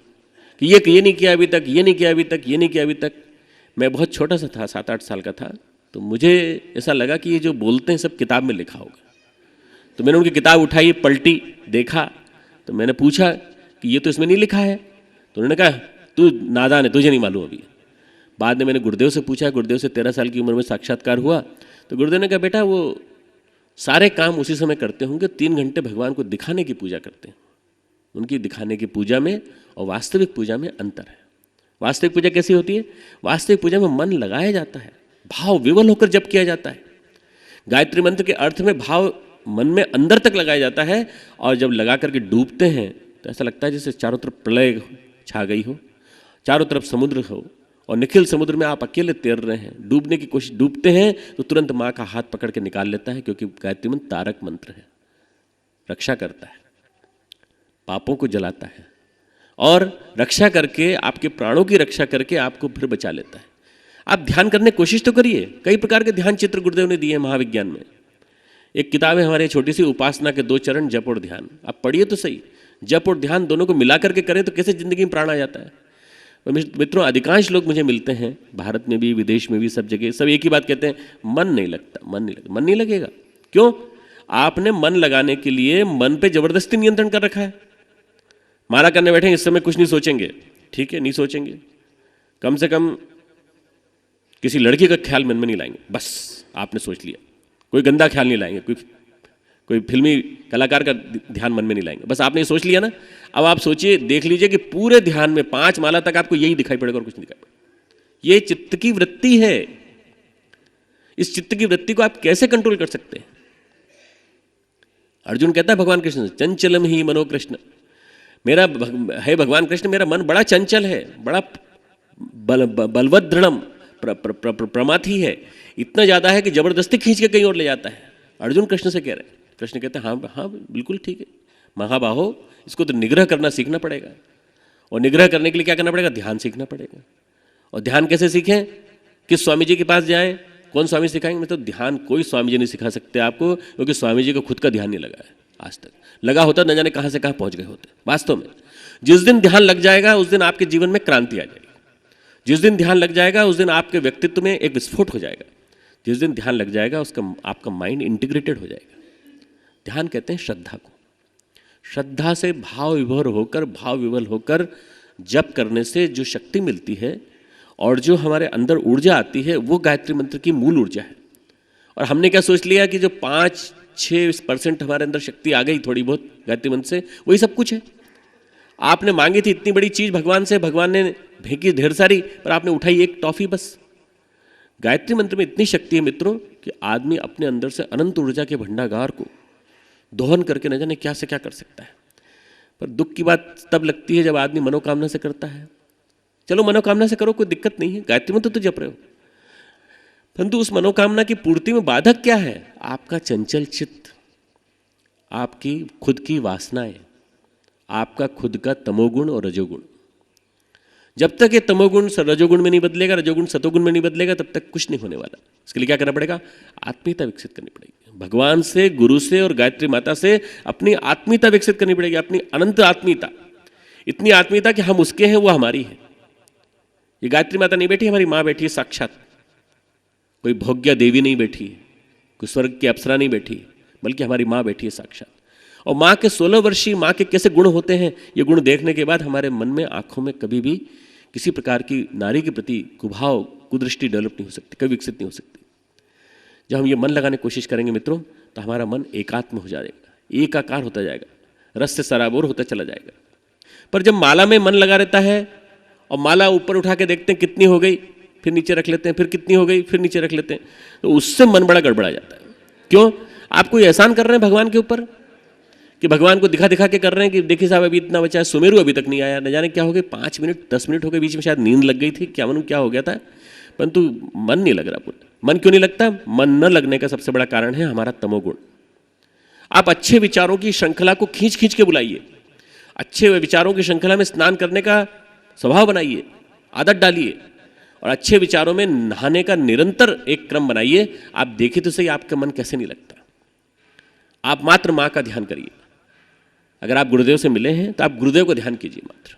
कि ये नहीं किया अभी तक, ये नहीं किया अभी तक, ये नहीं किया अभी तक। मैं बहुत छोटा सा था, 7-8 साल का था, तो मुझे ऐसा लगा कि ये जो बोलते हैं सब किताब में लिखा होगा। तो मैंने उनकी किताब उठाई, पलटी, देखा, तो मैंने पूछा कि ये तो इसमें नहीं लिखा है। तो उन्होंने कहा तू नादान है, तुझे नहीं मालूम अभी। बाद में मैंने गुरुदेव से पूछा, गुरुदेव से 13 साल की उम्र में साक्षात्कार हुआ, तो गुरुदेव ने कहा बेटा वो सारे काम उसी समय करते होंगे, 3 घंटे भगवान को दिखाने की पूजा करते हैं। उनकी दिखाने की पूजा में और वास्तविक पूजा में अंतर है। वास्तविक पूजा कैसी होती है? वास्तविक पूजा में मन लगाया जाता है, भाव विवल होकर जप किया जाता है। गायत्री मंत्र के अर्थ में भाव मन में अंदर तक लगाया जाता है, और जब लगा करके डूबते हैं तो ऐसा लगता है जैसे चारों तरफ प्रलय छा गई हो, चारों तरफ समुद्र हो, और निखिल समुद्र में आप अकेले तैर रहे हैं। डूबने की कोशिश, डूबते हैं तो तुरंत माँ का हाथ पकड़ के निकाल लेता है, क्योंकि गायत्री मंत्र तारक मंत्र है, रक्षा करता है, पापों को जलाता है, और रक्षा करके आपके प्राणों की रक्षा करके आपको फिर बचा लेता है। आप ध्यान करने की कोशिश तो करिए। कई प्रकार के ध्यान चित्र गुरुदेव ने दिए हैं महाविज्ञान में। एक किताब है हमारे छोटी सी, उपासना के 2 चरण, जप और ध्यान। आप पढ़िए तो सही। जप और ध्यान दोनों को मिला करके करें तो कैसे जिंदगी में प्राण आ जाता है। मित्रों, अधिकांश लोग मुझे मिलते हैं, भारत में भी, विदेश में भी, सब जगह, सब एक ही बात कहते हैं, मन नहीं लगता, मन नहीं लगता। मन नहीं लगेगा क्यों? आपने मन लगाने के लिए मन पे जबरदस्ती नियंत्रण कर रखा है। माला करने बैठे इस समय कुछ नहीं सोचेंगे, ठीक है, नहीं सोचेंगे। कम से कम किसी लड़की का ख्याल मन में नहीं लाएंगे, बस आपने सोच लिया। कोई गंदा ख्याल नहीं लाएंगे, कोई फिल्मी कलाकार का ध्यान मन में नहीं लाएंगे, बस आपने सोच लिया ना। अब आप सोचिए, देख लीजिए कि पूरे ध्यान में 5 माला तक आपको यही दिखाई पड़ेगा और कुछ नहीं दिखाई पड़ेगा। ये चित्त की वृत्ति है। इस चित्त की वृत्ति को आप कैसे कंट्रोल कर सकते हैं? अर्जुन कहता है भगवान कृष्ण से, चंचलम ही मनो कृष्ण, मेरा है भगवान कृष्ण, मेरा मन बड़ा चंचल है, बड़ा बलवत दृढ़म प्रमाथी है, इतना ज्यादा है कि जबरदस्ती खींच के कहीं और ले जाता है। अर्जुन कृष्ण से कह रहे हैं। कृष्ण कहते हैं हाँ हाँ बिल्कुल ठीक है महाबाहो, इसको तो निग्रह करना सीखना पड़ेगा। और निग्रह करने के लिए क्या करना पड़ेगा? ध्यान सीखना पड़ेगा। और ध्यान कैसे सीखें? किस स्वामी जी के पास जाएं? कौन स्वामी सिखाएंगे? मतलब ध्यान कोई स्वामी जी नहीं सिखा सकते आपको, क्योंकि स्वामी जी को खुद का ध्यान नहीं लगा है आज तक। लगा होता न जाने कहाँ से कहाँ पहुँच गए होते। वास्तव में जिस दिन ध्यान लग जाएगा उस दिन आपके जीवन में क्रांति आ जाएगी। जिस दिन ध्यान लग जाएगा उस दिन आपके व्यक्तित्व में एक विस्फोट हो जाएगा। जिस दिन ध्यान लग जाएगा उसका आपका माइंड इंटीग्रेटेड हो जाएगा। ध्यान कहते हैं श्रद्धा को। श्रद्धा से भाव विभोर होकर जप करने से जो शक्ति मिलती है और जो हमारे अंदर ऊर्जा आती है, वो गायत्री मंत्र की मूल ऊर्जा है। और हमने क्या सोच लिया कि जो 5-6% हमारे अंदर शक्ति आ गई थोड़ी बहुत गायत्री मंत्र से, वही सब कुछ है। आपने मांगी थी इतनी बड़ी चीज भगवान से, भगवान ने फेंकी ढेर सारी, पर आपने उठाई एक टॉफी बस। गायत्री मंत्र में इतनी शक्ति है मित्रों कि आदमी अपने अंदर से अनंत ऊर्जा के भंडागार को दोहन करके न जाने क्या से क्या कर सकता है। पर दुख की बात तब लगती है जब आदमी मनोकामना से करता है। चलो मनोकामना से करो, कोई दिक्कत नहीं है, गायत्री मंत्र तो जप रहे हो, परंतु उस मनोकामना की पूर्ति में बाधक क्या है? आपका चंचल चित्त, आपकी खुद की वासनाएं, आपका खुद का तमोगुण और रजोगुण। जब तक ये तमोगुण रजोगुण में नहीं बदलेगा, रजोगुण सतोगुण में नहीं बदलेगा, तब तक कुछ नहीं होने वाला। इसके लिए क्या करना पड़ेगा? आत्मीयता विकसित करनी पड़ेगी। भगवान से, गुरु से और गायत्री माता से अपनी आत्मीयता विकसित करनी पड़ेगी, अपनी अनंत आत्मीयता। इतनी आत्मीयता कि हम उसके हैं, वो हमारी है। ये गायत्री माता नहीं बैठी, हमारी माँ बैठी है साक्षात। कोई भोग्या देवी नहीं बैठी, कोई स्वर्ग की अप्सरा नहीं बैठी, बल्कि हमारी माँ बैठी है साक्षात। और माँ के 16 वर्षीय माँ के कैसे गुण होते हैं, ये गुण देखने के बाद हमारे मन में, आंखों में कभी भी किसी प्रकार की नारी के प्रति कुभाव, कुदृष्टि डेवलप नहीं हो सकती, कभी विकसित नहीं हो सकती। जब हम ये मन लगाने की कोशिश करेंगे मित्रों, तो हमारा मन एकात्म हो जाएगा, एकाकार होता जाएगा, रस से सराबोर होता चला जाएगा। पर जब माला में मन लगा रहता है और माला ऊपर उठा के देखते हैं कितनी हो गई, फिर नीचे रख लेते हैं, फिर कितनी हो गई, फिर नीचे रख लेते हैं, तो उससे मन बड़ा गड़बड़ा जाता है। क्यों? आप कोई एहसान कर रहे हैं भगवान के ऊपर, कि भगवान को दिखा दिखा के कर रहे हैं कि देखिए साहब अभी इतना बचा है, सुमेरु अभी तक नहीं आया, न जाने क्या हो गया, 5 मिनट 10 मिनट हो गए, बीच में शायद नींद लग गई थी, क्या मालूम क्या हो गया था, परंतु मन नहीं लग रहा पूरा। मन क्यों नहीं लगता? मन न लगने का सबसे बड़ा कारण है हमारा तमोगुण। आप अच्छे विचारों की श्रृंखला को खींच खींच के बुलाइए, अच्छे विचारों की श्रृंखला में स्नान करने का स्वभाव बनाइए, आदत डालिए, और अच्छे विचारों में नहाने का निरंतर एक क्रम बनाइए। आप देखिए तो सही आपका मन कैसे नहीं लगता। आप मात्र माँ का ध्यान करिए। अगर आप गुरुदेव से मिले हैं तो आप गुरुदेव को ध्यान कीजिए मात्र।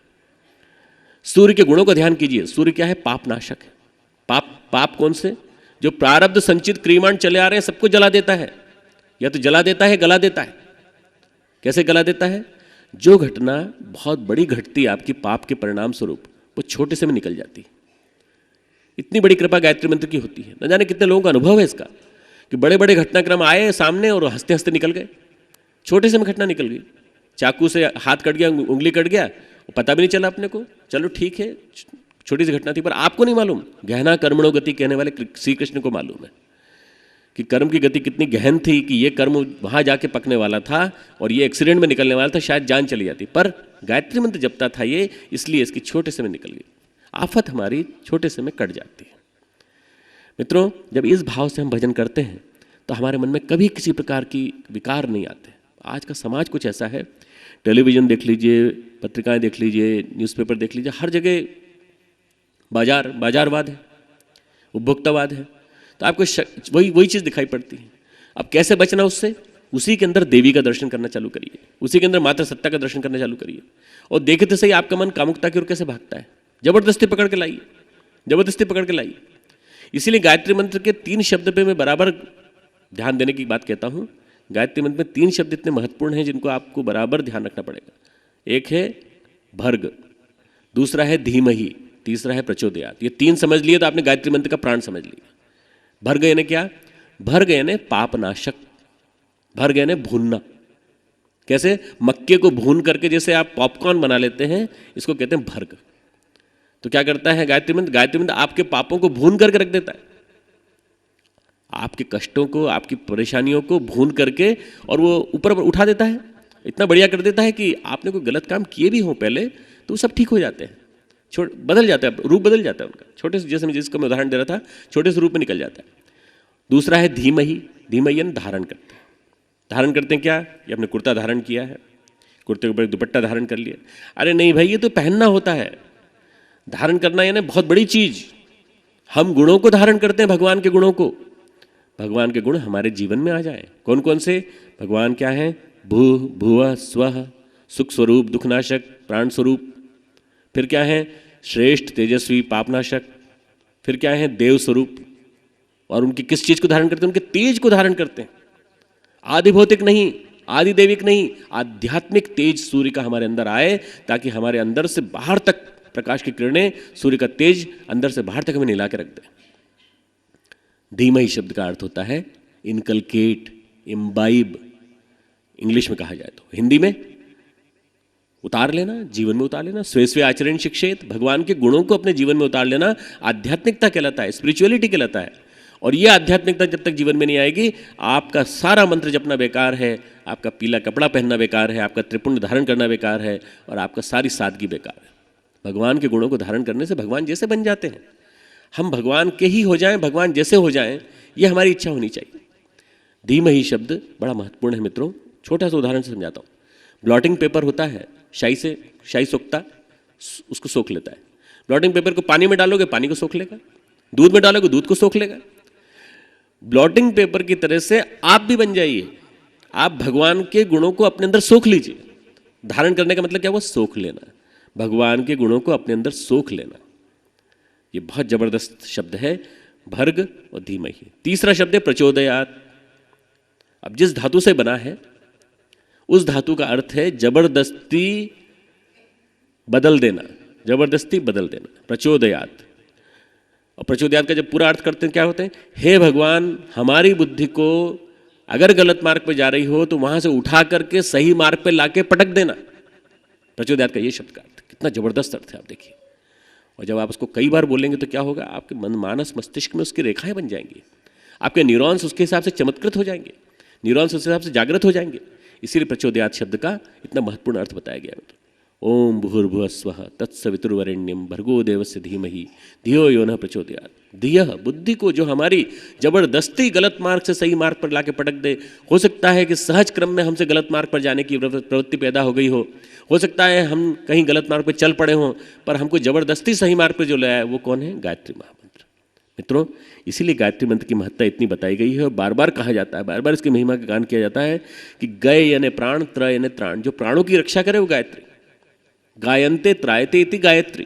सूर्य के गुणों का ध्यान कीजिए। सूर्य क्या है? पाप नाशक है। पाप कौन से? जो प्रारब्ध संचित क्रियमाण चले आ रहे हैं सबको जला देता है, या तो जला देता है, गला देता है। कैसे गला देता है? जो घटना बहुत बड़ी घटती है आपकी पाप के परिणाम स्वरूप, वो छोटे से में निकल जाती है। इतनी बड़ी कृपा गायत्री मंत्र की होती है। न जाने कितने लोगों का अनुभव है इसका, कि बड़े बड़े घटनाक्रम आए सामने और हंसते हंसते निकल गए, छोटे से में घटना निकल गई। चाकू से हाथ कट गया, उंगली कट गया, पता भी नहीं चला अपने को, चलो ठीक है छोटी सी घटना थी, पर आपको नहीं मालूम। गहना कर्मणो गति कहने वाले श्री कृष्ण को मालूम है कि कर्म की गति कितनी गहन थी, कि ये कर्म वहां जाके पकने वाला था और ये एक्सीडेंट में निकलने वाला था, शायद जान चली जाती, पर गायत्री मंत्र जपता था ये, इसलिए इसकी छोटे से में निकल गई। आफत हमारी छोटे से में कट जाती है। मित्रों, जब इस भाव से हम भजन करते हैं तो हमारे मन में कभी किसी प्रकार की विकार नहीं आते। आज का समाज कुछ ऐसा है, टेलीविज़न देख लीजिए, पत्रिकाएं देख लीजिए, न्यूज़पेपर देख लीजिए, हर जगह बाजारवाद है। उपभोक्तावाद है, तो आपको वही चीज़ दिखाई पड़ती है। अब कैसे बचना उससे? उसी के अंदर देवी का दर्शन करना चालू करिए, उसी के अंदर मात्र सत्ता का दर्शन करना चालू करिए, और देखते सही आपका मन कामुकता की ओर कैसे भागता है। जबरदस्ती पकड़ के लाइए, जबरदस्ती पकड़ के लाइए। इसीलिए गायत्री मंत्र के 3 शब्द पे मैं बराबर ध्यान देने की बात कहता हूँ। गायत्री मंत्र में 3 शब्द इतने महत्वपूर्ण हैं जिनको आपको बराबर ध्यान रखना पड़ेगा। एक है भर्ग, दूसरा है धीमहि, तीसरा है प्रचोदयात्। ये 3 समझ लिए तो आपने गायत्री मंत्र का प्राण समझ लिया। भर्ग यानी क्या? भर्ग यानी पापनाशक, भर्ग यानी भूनना। कैसे? मक्के को भून करके जैसे आप पॉपकॉर्न बना लेते हैं, इसको कहते हैं भर्ग। तो क्या करता है गायत्री मंत्र? गायत्री मंत्र आपके पापों को भून करके रख देता है, आपके कष्टों को, आपकी परेशानियों को भून करके, और वो ऊपर उठा देता है, इतना बढ़िया कर देता है कि आपने कोई गलत काम किए भी हों पहले तो वो सब ठीक हो जाते हैं, बदल जाता है, रूप बदल जाता है उनका। छोटे से, जैसे जिसका मैं उदाहरण दे रहा था, छोटे से रूप में निकल जाता है। दूसरा है धीमहि, धीमहि यानी धारण करते हैं। धारण करते हैं क्या? ये आपने कुर्ता धारण किया है, कुर्ते के ऊपर दुपट्टा धारण कर लिया। अरे नहीं भाई, ये तो पहनना होता है। धारण करना यानी बहुत बड़ी चीज। हम गुणों को धारण करते हैं, भगवान के गुणों को। भगवान के गुण हमारे जीवन में आ जाए। कौन कौन से? भगवान क्या है? भू, भुवः, स्वः, सुख स्वरूप, दुखनाशक, प्राण स्वरूप। फिर क्या है? श्रेष्ठ, तेजस्वी, पापनाशक। फिर क्या है? देव स्वरूप। और उनकी किस चीज को धारण करते हैं? उनके तेज को धारण करते हैं। आदि भौतिक नहीं, आदि दैविक नहीं, आध्यात्मिक तेज सूर्य का हमारे अंदर आए, ताकि हमारे अंदर से बाहर तक प्रकाश की किरणें, सूर्य का तेज अंदर से बाहर तक हमें निला के रख दे। धीमहि शब्द का अर्थ होता है इनकलकेट, इम्बाइब, इंग्लिश में कहा जाए तो। हिंदी में उतार लेना, जीवन में उतार लेना। स्वे स्वे आचरण शिक्षेत, भगवान के गुणों को अपने जीवन में उतार लेना आध्यात्मिकता कहलाता है, स्पिरिचुअलिटी कहलाता है। और यह आध्यात्मिकता जब तक जीवन में नहीं आएगी, आपका सारा मंत्र जपना बेकार है, आपका पीला कपड़ा पहनना बेकार है, आपका त्रिपुंड धारण करना बेकार है, और आपका सारी सादगी बेकार है। भगवान के गुणों को धारण करने से भगवान जैसे बन जाते हैं। हम भगवान के ही हो जाएं, भगवान जैसे हो जाएं, ये हमारी इच्छा होनी चाहिए। धीमहि शब्द बड़ा महत्वपूर्ण है मित्रों। छोटा सा उदाहरण से समझाता हूँ। ब्लॉटिंग पेपर होता है, शाई सोखता, उसको सोख लेता है। ब्लॉटिंग पेपर को पानी में डालोगे, पानी को सोख लेगा, दूध में डालोगे, दूध को सोख लेगा। ब्लॉटिंग पेपर की तरह से आप भी बन जाइए। आप भगवान के गुणों को अपने अंदर सोख लीजिए। धारण करने का मतलब क्या हुआ? सोख लेना। भगवान के गुणों को अपने अंदर सोख लेना, ये बहुत जबरदस्त शब्द है, भर्ग और धीमहि। तीसरा शब्द है प्रचोदयात्। अब जिस धातु से बना है उस धातु का अर्थ है जबरदस्ती बदल देना, जबरदस्ती बदल देना, प्रचोदयात्। और प्रचोदयात् का जब पूरा अर्थ करते हैं क्या होते हैं? हे भगवान, हमारी बुद्धि को अगर गलत मार्ग पर जा रही हो तो वहां से उठा करके सही मार्ग पर लाके पटक देना। प्रचोदयात् का ये शब्द का अर्थ, कितना जबरदस्त अर्थ है, आप देखिए। और जब आप उसको कई बार बोलेंगे तो क्या होगा? आपके मन मानस मस्तिष्क में उसकी रेखाएं बन जाएंगी, आपके न्यूरॉन्स उसके हिसाब से चमत्कृत हो जाएंगे, न्यूरॉन्स उस हिसाब से जागृत हो जाएंगे। इसीलिए प्रचोदयात् शब्द का इतना महत्वपूर्ण अर्थ बताया गया है। ओम भूर्भुवः स्वः तत्सवितुर्वरेण्यं भर्गो देवस्य धीमहि धियो यो नः प्रचोदयात्। धियः, बुद्धि को जो हमारी जबरदस्ती गलत मार्ग से सही मार्ग पर लाके पटक दे। हो सकता है कि सहज क्रम में हमसे गलत मार्ग पर जाने की प्रवृत्ति पैदा हो गई हो सकता है हम कहीं गलत मार्ग पर चल पड़े हों, पर हमको जबरदस्ती सही मार्ग पर जो लाया है वो कौन है? गायत्री महामंत्र। मित्रों, इसीलिए गायत्री मंत्र की महत्ता इतनी बताई गई है और बार बार कहा जाता है, बार बार इसकी महिमा का गान किया जाता है कि गय यानी प्राण, त्र यानी त्राण। जो प्राणों की रक्षा करे वो गायत्री। गायन्ते त्रायते इति गायत्री,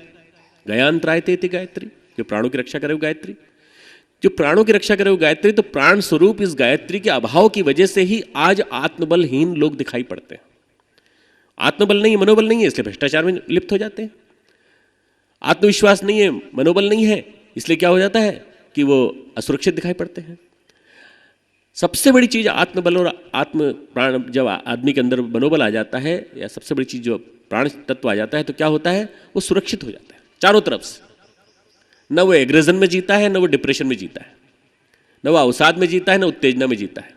गयान त्रायते इति गायत्री। जो प्राणों की रक्षा करे वो गायत्री। जो प्राणों की रक्षा करे वो गायत्री। तो प्राण स्वरूप इस गायत्री के अभाव की वजह से ही आज आत्मबलहीन लोग दिखाई पड़ते हैं। आत्मबल नहीं है, मनोबल नहीं है, इसलिए भ्रष्टाचार में लिप्त हो जाते हैं। आत्मविश्वास नहीं है, मनोबल नहीं है, इसलिए क्या हो जाता है कि वो असुरक्षित दिखाई पड़ते हैं। सबसे बड़ी चीज आत्मबल और आत्म प्राण, जब आदमी के अंदर मनोबल आ जाता है, या सबसे बड़ी चीज जो प्राण तत्व आ जाता है, तो क्या होता है? वो सुरक्षित हो जाता है चारों तरफ से। न वो एग्रेजन में जीता है, न वो डिप्रेशन में जीता है, न वो अवसाद में जीता है, न उत्तेजना में जीता है।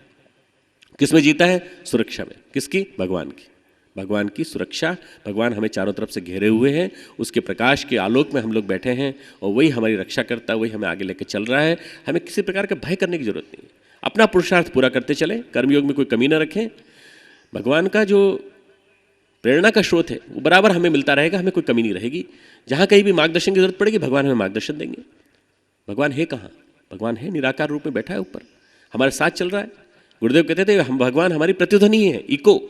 किस में जीता है? सुरक्षा में। किसकी? भगवान की। भगवान की सुरक्षा। भगवान हमें चारों तरफ से घेरे हुए हैं, उसके प्रकाश के आलोक में हम लोग बैठे हैं, और वही हमारी रक्षा करता है, वही हमें आगे लेकर चल रहा है। हमें किसी प्रकार का भय करने की जरूरत नहीं है। अपना पुरुषार्थ पूरा करते चले, कर्मयोग में कोई कमी ना रखें। भगवान का जो प्रेरणा का स्रोत है वो बराबर हमें मिलता रहेगा, हमें कोई कमी नहीं रहेगी। जहाँ कहीं भी मार्गदर्शन की जरूरत पड़ेगी, भगवान हमें मार्गदर्शन देंगे। भगवान है कहाँ? भगवान है, निराकार रूप में बैठा है ऊपर, हमारे साथ चल रहा है। गुरुदेव कहते थे हम भगवान हमारी प्रतिध्वनि है, इको।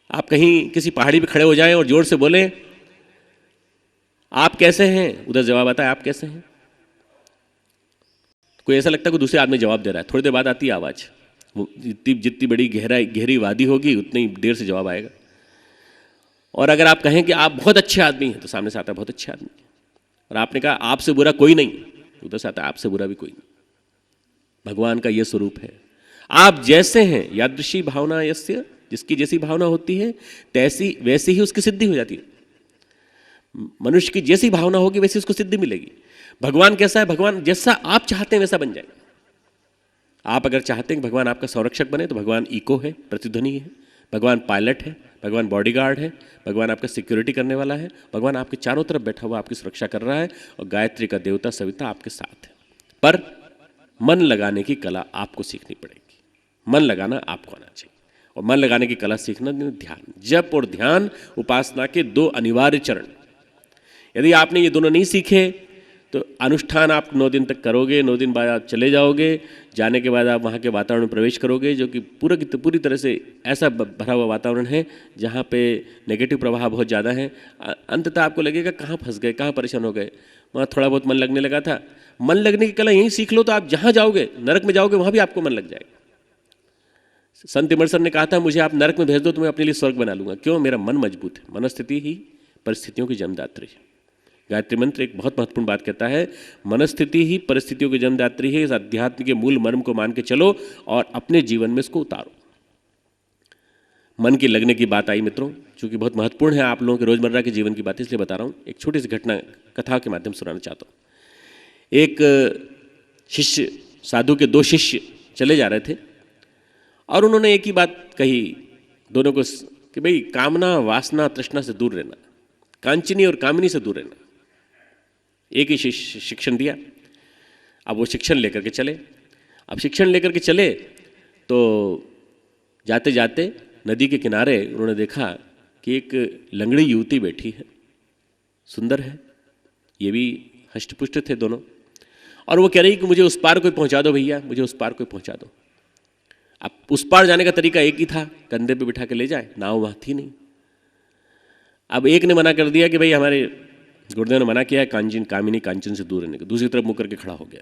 आप कहीं किसी पहाड़ी पे खड़े हो जाएं और जोर से बोलें आप कैसे हैं, उधर जवाब आता है आप कैसे हैं। कोई ऐसा लगता है कोई दूसरे आदमी जवाब दे रहा है, थोड़ी देर बाद आती है आवाज़, वो जितनी बड़ी गहरी वादी होगी उतनी देर से जवाब आएगा। और अगर आप कहें कि आप बहुत अच्छे आदमी हैं तो सामने से आता है बहुत अच्छे आदमी हैं। और आपने कहा आपसे बुरा कोई नहीं, उधर से आता है आपसे बुरा भी कोई नहीं। भगवान का ये स्वरूप है, आप जैसे हैं यादृशी भावना यस्य, जिसकी जैसी भावना होती है तैसी वैसी ही उसकी सिद्धि हो जाती है। मनुष्य की जैसी भावना होगी वैसी उसको सिद्धि मिलेगी। भगवान कैसा है, भगवान जैसा आप चाहते हैं वैसा बन जाएगा। आप अगर चाहते हैं कि भगवान आपका संरक्षक बने तो भगवान इको है, प्रतिध्वनि है। भगवान पायलट है, भगवान बॉडीगार्ड है, भगवान आपका सिक्योरिटी करने वाला है। भगवान आपके चारों तरफ बैठा हुआ आपकी सुरक्षा कर रहा है और गायत्री का देवता सविता आपके साथ है। पर मन लगाने की कला आपको सीखनी पड़ेगी। मन लगाना आपको आना चाहिए। और मन लगाने की कला सीखना ध्यान, जप और ध्यान उपासना के दो अनिवार्य चरण। यदि आपने ये दोनों नहीं सीखे तो अनुष्ठान आप 9 दिन तक करोगे, 9 दिन बाद आप चले जाओगे। जाने के बाद आप वहाँ के वातावरण में प्रवेश करोगे जो कि पूरी तरह से ऐसा भरा हुआ वातावरण है जहाँ पे नेगेटिव प्रभाव बहुत ज़्यादा है। अंततः आपको लगेगा कहाँ फंस गए, कहाँ परेशान हो गए। वहाँ थोड़ा बहुत मन लगने लगा था। मन लगने की कला यहीं सीख लो तो आप जहाँ जाओगे, नरक में जाओगे, वहाँ भी आपको मन लग जाएगा। संत इमर्सन ने कहा था मुझे आप नरक में भेज दो तो मैं अपने लिए स्वर्ग बना लूँगा। क्यों? मेरा मन मजबूत है। मनस्थिति ही परिस्थितियों की जन्मदात्री है। गायत्री मंत्र एक बहुत महत्वपूर्ण बात कहता है, मनस्थिति ही परिस्थितियों की जन्मदात्री है। इस अध्यात्म के मूल मर्म को मान के चलो और अपने जीवन में इसको उतारो। मन की लगने की बात आई मित्रों, चूंकि बहुत महत्वपूर्ण है आप लोगों के रोजमर्रा के जीवन की बात, इसलिए बता रहा हूँ। एक छोटी सी घटना कथा के माध्यम से सुनाना चाहता हूँ। एक शिष्य, साधु के 2 शिष्य चले जा रहे थे और उन्होंने एक ही बात कही दोनों को कि भाई कामना वासना तृष्णा से दूर रहना, कांचनी और कामिनी से दूर रहना। एक ही शिक्षण दिया। अब वो शिक्षण लेकर के चले। अब शिक्षण लेकर के चले तो जाते जाते नदी के किनारे उन्होंने देखा कि एक लंगड़ी युवती बैठी है, सुंदर है, ये भी हष्टपुष्ट थे दोनों। और वो कह रही कि मुझे उस पार कोई पहुंचा दो भैया, मुझे उस पार कोई पहुंचा दो। अब उस पार जाने का तरीका एक ही था, कंधे पे बिठा के ले जाए, नाव वहाँ थी नहीं। अब एक ने मना कर दिया कि भाई हमारे गुरुदेव ने मना किया है कांचन कामिनी कांचन से दूर रहने को, दूसरी तरफ मुँह करके खड़ा हो गया।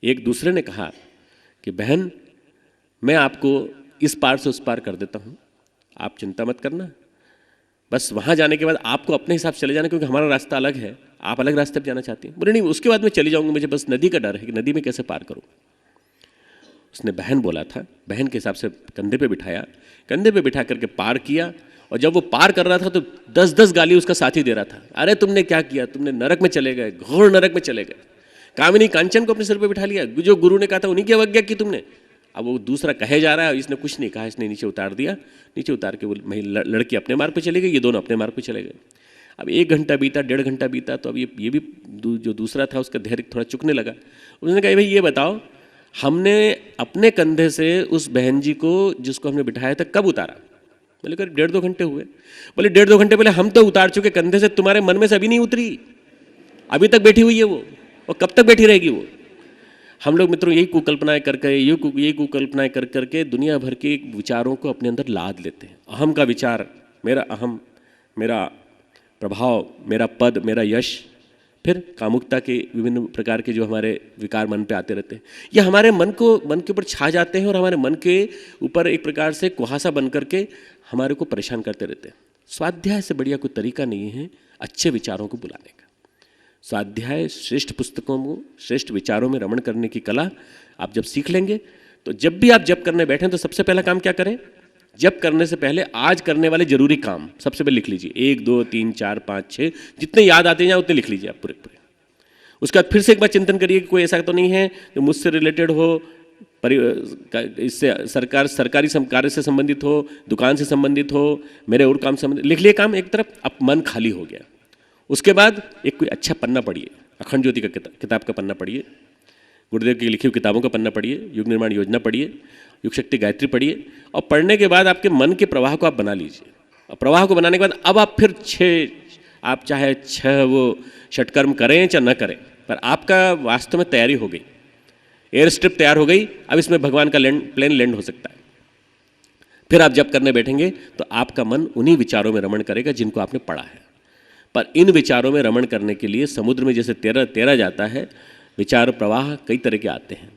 एक दूसरे ने कहा कि बहन मैं आपको इस पार से उस पार कर देता हूँ, आप चिंता मत करना, बस वहाँ जाने के बाद आपको अपने हिसाब से चले जाना क्योंकि हमारा रास्ता अलग है, आप अलग रास्ते पर जाना चाहती हैं। बोले नहीं उसके बाद मैं चली जाऊँगी, मुझे बस नदी का डर है कि नदी में कैसे पार करूँ। उसने बहन बोला था, बहन के हिसाब से कंधे पे बिठाया, कंधे पे बिठा करके पार किया। और जब वो पार कर रहा था तो 10-10 गाली उसका साथी दे रहा था। अरे तुमने क्या किया, तुमने नरक में चले गए, घोर नरक में चले गए। कामिनी कांचन को अपने सिर पे बिठा लिया, जो गुरु ने कहा था उन्हीं की अवज्ञा की तुमने। अब वो दूसरा कहे जा रहा है, इसने कुछ नहीं कहा, इसने नीचे उतार दिया। नीचे उतार के वो लड़की अपने मार्ग पे चले गई, ये दोनों अपने मार्ग पे चले गए। अब 1 घंटा बीता, 1.5 घंटा बीता, तो अब ये भी जो दूसरा था उसका धैर्य थोड़ा चुकने लगा। उसने कहा भाई ये बताओ हमने अपने कंधे से उस बहन जी को जिसको हमने बिठाया था कब उतारा? बोले करीब 1.5-2 घंटे हुए। बोले 1.5-2 घंटे पहले हम तो उतार चुके कंधे से, तुम्हारे मन में से अभी नहीं उतरी, अभी तक बैठी हुई है वो, और कब तक बैठी रहेगी वो? हम लोग मित्रों यही कुकल्पनाएं यही कुकल्पनाएं कर करके दुनिया भर के विचारों को अपने अंदर लाद लेते हैं। अहम का विचार, मेरा अहम, मेरा प्रभाव, मेरा पद, मेरा यश, फिर कामुकता के विभिन्न प्रकार के जो हमारे विकार मन पे आते रहते हैं, ये हमारे मन के ऊपर छा जाते हैं और हमारे मन के ऊपर एक प्रकार से कुहासा बन करके हमारे को परेशान करते रहते हैं। स्वाध्याय से बढ़िया कोई तरीका नहीं है अच्छे विचारों को बुलाने का। स्वाध्याय श्रेष्ठ पुस्तकों में, श्रेष्ठ विचारों में रमण करने की कला आप जब सीख लेंगे तो जब भी आप जप करने बैठें तो सबसे पहला काम क्या करें? जप करने से पहले आज करने वाले जरूरी काम सबसे पहले लिख लीजिए। 1, 2, 3, 4, 5, 6 जितने याद आते हैं उतने लिख लीजिए आप पूरे। उसके बाद फिर से एक बार चिंतन करिए कि कोई ऐसा तो नहीं है जो मुझसे रिलेटेड हो, इससे सरकारी कार्य से संबंधित हो, दुकान से संबंधित हो, मेरे और काम से संबंधित। लिख लिए काम एक तरफ, अब मन खाली हो गया। उसके बाद एक कोई अच्छा पन्ना पढ़िए, अखंड ज्योति का किताब का पन्ना पढ़िए, गुरुदेव की लिखी हुई किताबों का पन्ना पढ़िए, युग निर्माण योजना पढ़िए, युग शक्ति गायत्री पढ़िए। और पढ़ने के बाद आपके मन के प्रवाह को आप बना लीजिए। और प्रवाह को बनाने के बाद अब आप फिर 6 वो षटकर्म करें चाहे न करें, पर आपका वास्तव में तैयारी हो गई, एयर स्ट्रिप तैयार हो गई, अब इसमें भगवान का प्लेन लैंड हो सकता है। फिर आप जब करने बैठेंगे तो आपका मन उन्हीं विचारों में रमण करेगा जिनको आपने पढ़ा है। पर इन विचारों में रमण करने के लिए समुद्र में जैसे तैरा जाता है, विचार प्रवाह कई तरह के आते हैं।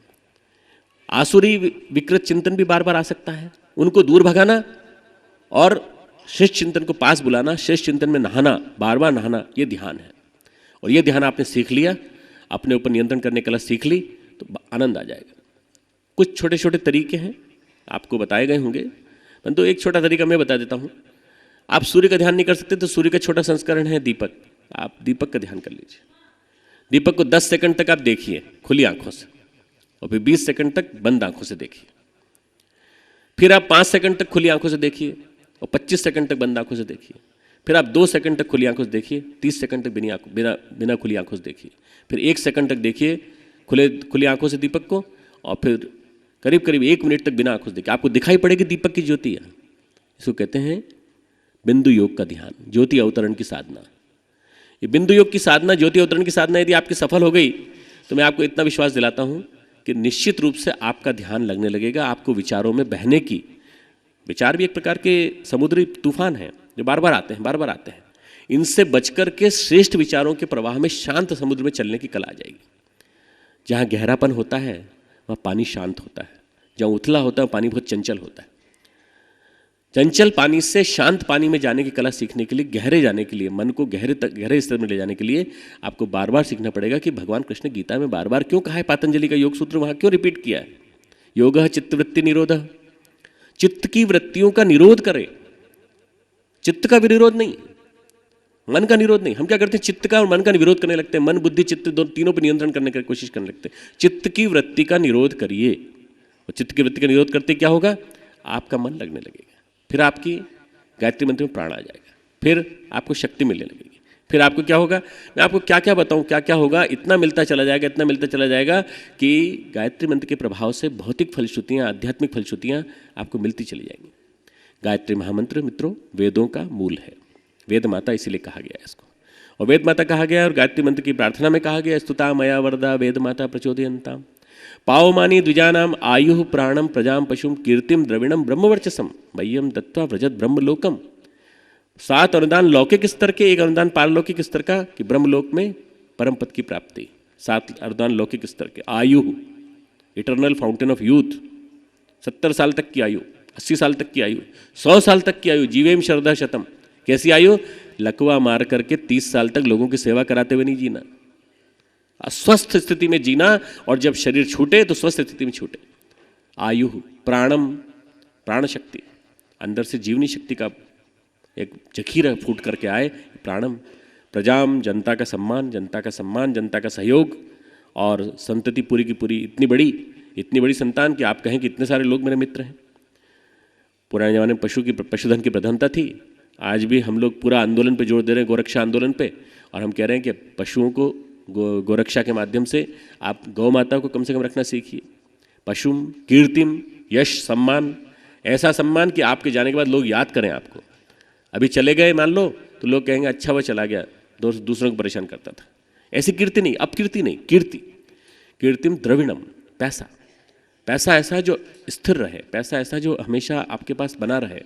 आसुरी विकृत चिंतन भी बार बार आ सकता है, उनको दूर भगाना और श्रेष्ठ चिंतन को पास बुलाना, श्रेष्ठ चिंतन में नहाना, बार बार नहाना, ये ध्यान है। और ये ध्यान आपने सीख लिया, अपने ऊपर नियंत्रण करने की कला सीख ली, तो आनंद आ जाएगा। कुछ छोटे छोटे तरीके हैं, आपको बताए गए होंगे, परंतु एक छोटा तरीका मैं बता देता हूँ। आप सूर्य का ध्यान नहीं कर सकते तो सूर्य का छोटा संस्करण है दीपक, आप दीपक का ध्यान कर लीजिए। दीपक को 10 सेकंड तक आप देखिए खुली आंखों से, और फिर 20 सेकंड तक बंद आंखों से देखिए। फिर आप 5 सेकंड तक खुली आंखों से देखिए और 25 सेकंड तक बंद आंखों से देखिए। फिर आप 2 सेकंड तक खुली आंखों से देखिए, 30 सेकंड तक बिना खुली आंखों से देखिए। फिर 1 सेकंड तक देखिए खुली आंखों से दीपक को, और फिर करीब करीब 1 मिनट तक बिना आंखों से देखिए। आपको दिखाई पड़ेगी दीपक की ज्योति है। इसको कहते हैं बिंदु योग का ध्यान, ज्योति अवतरण की साधना। ये बिंदु योग की साधना, ज्योति अवतरण की साधना यदि आपकी सफल हो गई तो मैं आपको इतना विश्वास दिलाता हूँ कि निश्चित रूप से आपका ध्यान लगने लगेगा। आपको विचारों में बहने की, विचार भी एक प्रकार के समुद्री तूफान हैं जो बार बार आते हैं, इनसे बचकर के श्रेष्ठ विचारों के प्रवाह में शांत समुद्र में चलने की कला आ जाएगी। जहाँ गहरापन होता है वहाँ पानी शांत होता है, जहाँ उथला होता है पानी बहुत चंचल होता है। चंचल पानी से शांत पानी में जाने की कला सीखने के लिए, गहरे जाने के लिए, मन को गहरे स्तर में ले जाने के लिए आपको बार बार सीखना पड़ेगा कि भगवान कृष्ण गीता में बार बार क्यों कहा है, पतंजलि का योग सूत्र वहाँ क्यों रिपीट किया है। योगः चित्तवृत्ति निरोधः, चित्त की वृत्तियों का निरोध करे, चित्त का विरोध नहीं, मन का निरोध नहीं। हम क्या करते हैं, चित्त का और मन का विरोध करने लगते हैं, मन बुद्धि चित्त तीनों पर नियंत्रण करने की कोशिश करने लगते हैं। चित्त की वृत्ति का निरोध करिए, और चित्त की वृत्ति का निरोध करते क्या होगा, आपका मन लगने लगेगा। फिर आपकी गायत्री मंत्र में प्राण आ जाएगा, फिर आपको शक्ति मिलने लगेगी। फिर आपको क्या होगा, मैं आपको क्या क्या बताऊं, क्या क्या होगा, इतना मिलता चला जाएगा कि गायत्री मंत्र के प्रभाव से भौतिक फलश्रुतियाँ, आध्यात्मिक फलश्रुतियाँ आपको मिलती चली जाएंगी। गायत्री महामंत्र मित्रों वेदों का मूल है, वेद माता इसीलिए कहा गया है इसको, और वेद माता कहा गया और गायत्री मंत्र की प्रार्थना में कहा गया, स्तुता मया वरदा वेद माता प्रचोदयन्ताम पावमानी द्विजानाम आयु प्राणम प्रजाम पशुम कीर्तिम द्रविणम ब्रह्मवर्चसम मह्यम दत्वा व्रजत ब्रह्मलोकम। 7 अनुदान लौकिक स्तर के, 1 अनुदान पारलौकिक स्तर का, कि ब्रह्मलोक में परम पद की प्राप्ति। 7 अनुदान लौकिक स्तर के। आयु इटर्नल फाउंटेन ऑफ यूथ, 70 साल तक की आयु, 80 साल तक की आयु, 100 साल तक की आयु। जीवेम शरदा शतम, कैसी आयु, लकवा मार करके 30 साल तक लोगों की सेवा कराते हुए नहीं जीना, अस्वस्थ स्थिति में जीना, और जब शरीर छूटे तो स्वस्थ स्थिति में छूटे। आयु प्राणम, प्राण शक्ति, अंदर से जीवनी शक्ति का एक जखीरा फूट करके आए, प्राणम। प्रजाम, जनता का सम्मान, जनता का सहयोग, और संतति पूरी की पूरी इतनी बड़ी संतान कि आप कहें कि इतने सारे लोग मेरे मित्र हैं। पुराने जमाने में पशुधन की प्रधानता थी, आज भी हम लोग पूरा आंदोलन पे जोर दे रहे हैं, गोरक्षा आंदोलन पे, और हम कह रहे हैं कि पशुओं को गोरक्षा के माध्यम से आप गौ माता को कम से कम रखना सीखिए। पशुम कीर्तिम, यश सम्मान, ऐसा सम्मान कि आपके जाने के बाद लोग याद करें आपको। अभी चले गए मान लो तो लोग कहेंगे अच्छा वो चला गया, दूसरों को परेशान करता था। ऐसी कीर्ति नहीं, अब कीर्ति नहीं, कीर्तिम द्रविणम, पैसा ऐसा जो स्थिर रहे, पैसा ऐसा जो हमेशा आपके पास बना रहे,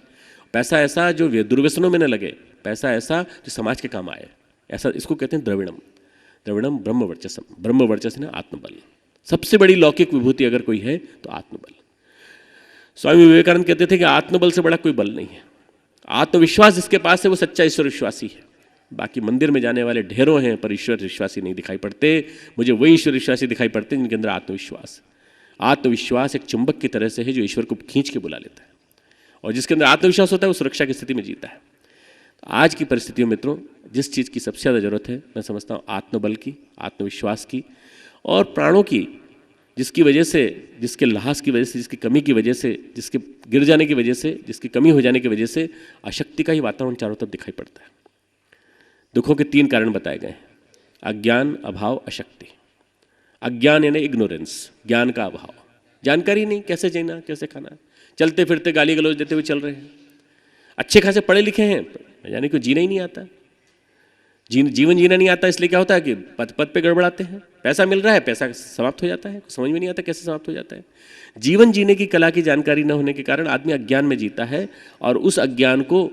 पैसा ऐसा जो दुर्व्यसनों में न लगे, पैसा ऐसा जो समाज के काम आए, ऐसा, इसको कहते हैं द्रविणम ब्रह्मवर्चसम। ब्रह्मवर्चस ने आत्मबल, सबसे बड़ी लौकिक विभूति अगर कोई है तो आत्मबल। स्वामी विवेकानंद कहते थे कि आत्मबल से बड़ा कोई बल नहीं है। आत्मविश्वास जिसके पास है वो सच्चा ईश्वर विश्वासी है। बाकी मंदिर में जाने वाले ढेरों हैं पर ईश्वर विश्वासी नहीं दिखाई पड़ते। मुझे वही ईश्वर विश्वासी दिखाई पड़ते हैं जिनके अंदर आत्मविश्वास एक चुंबक की तरह से है जो ईश्वर को खींच के बुला लेता है, और जिसके अंदर आत्मविश्वास होता है वो सुरक्षा की स्थिति में जीता है। आज की परिस्थितियों मित्रों जिस चीज़ की सबसे ज़्यादा जरूरत है, मैं समझता हूँ आत्मबल की, आत्मविश्वास की, और प्राणों की, जिसकी वजह से, जिसके ल्हास की वजह से, जिसकी कमी की वजह से, जिसके गिर जाने की वजह से, जिसकी कमी हो जाने की वजह से अशक्ति का ही वातावरण चारों तरफ दिखाई पड़ता है। दुखों के 3 कारण बताए गए हैं, अज्ञान, अभाव, अशक्ति। अज्ञान यानी इग्नोरेंस, ज्ञान का अभाव, जानकारी नहीं, कैसे जीना, कैसे खाना, चलते फिरते गाली गलौज देते हुए चल रहे हैं, अच्छे खासे पढ़े लिखे हैं यानी कि जीना ही नहीं आता। जीवन जीना नहीं आता, इसलिए क्या होता है कि पद पद पे गड़बड़ाते हैं। पैसा मिल रहा है, पैसा समाप्त हो जाता है, समझ में नहीं आता कैसे समाप्त हो जाता है। जीवन जीने की कला की जानकारी न होने के कारण आदमी अज्ञान में जीता है, और उस अज्ञान को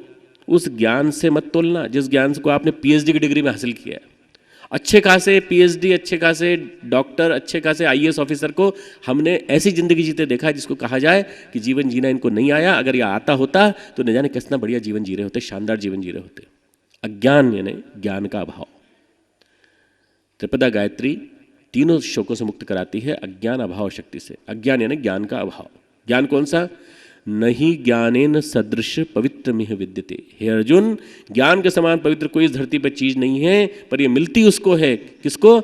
उस ज्ञान से मत तोलना जिस ज्ञान को आपने पीएचडी की डिग्री में हासिल किया है। अच्छे खासे पीएचडी, अच्छे खासे डॉक्टर, अच्छे खासे आईएएस ऑफिसर को हमने ऐसी जिंदगी जीते देखा है जिसको कहा जाए कि जीवन जीना इनको नहीं आया। अगर यह आता होता तो न जाने कितना बढ़िया जीवन जी रहे होते, शानदार जीवन जी रहे होते। अज्ञान यानी ज्ञान का अभाव। त्रिपदा गायत्री तीनों शोकों से मुक्त कराती है अज्ञान अभाव शक्ति से। अज्ञान यानी ज्ञान का अभाव। ज्ञान कौन सा? नहीं ज्ञानेन सदृश पवित्र मिह विद्यते। हे अर्जुन, ज्ञान के समान पवित्र कोई इस धरती पर चीज नहीं है, पर यह मिलती उसको है। किसको?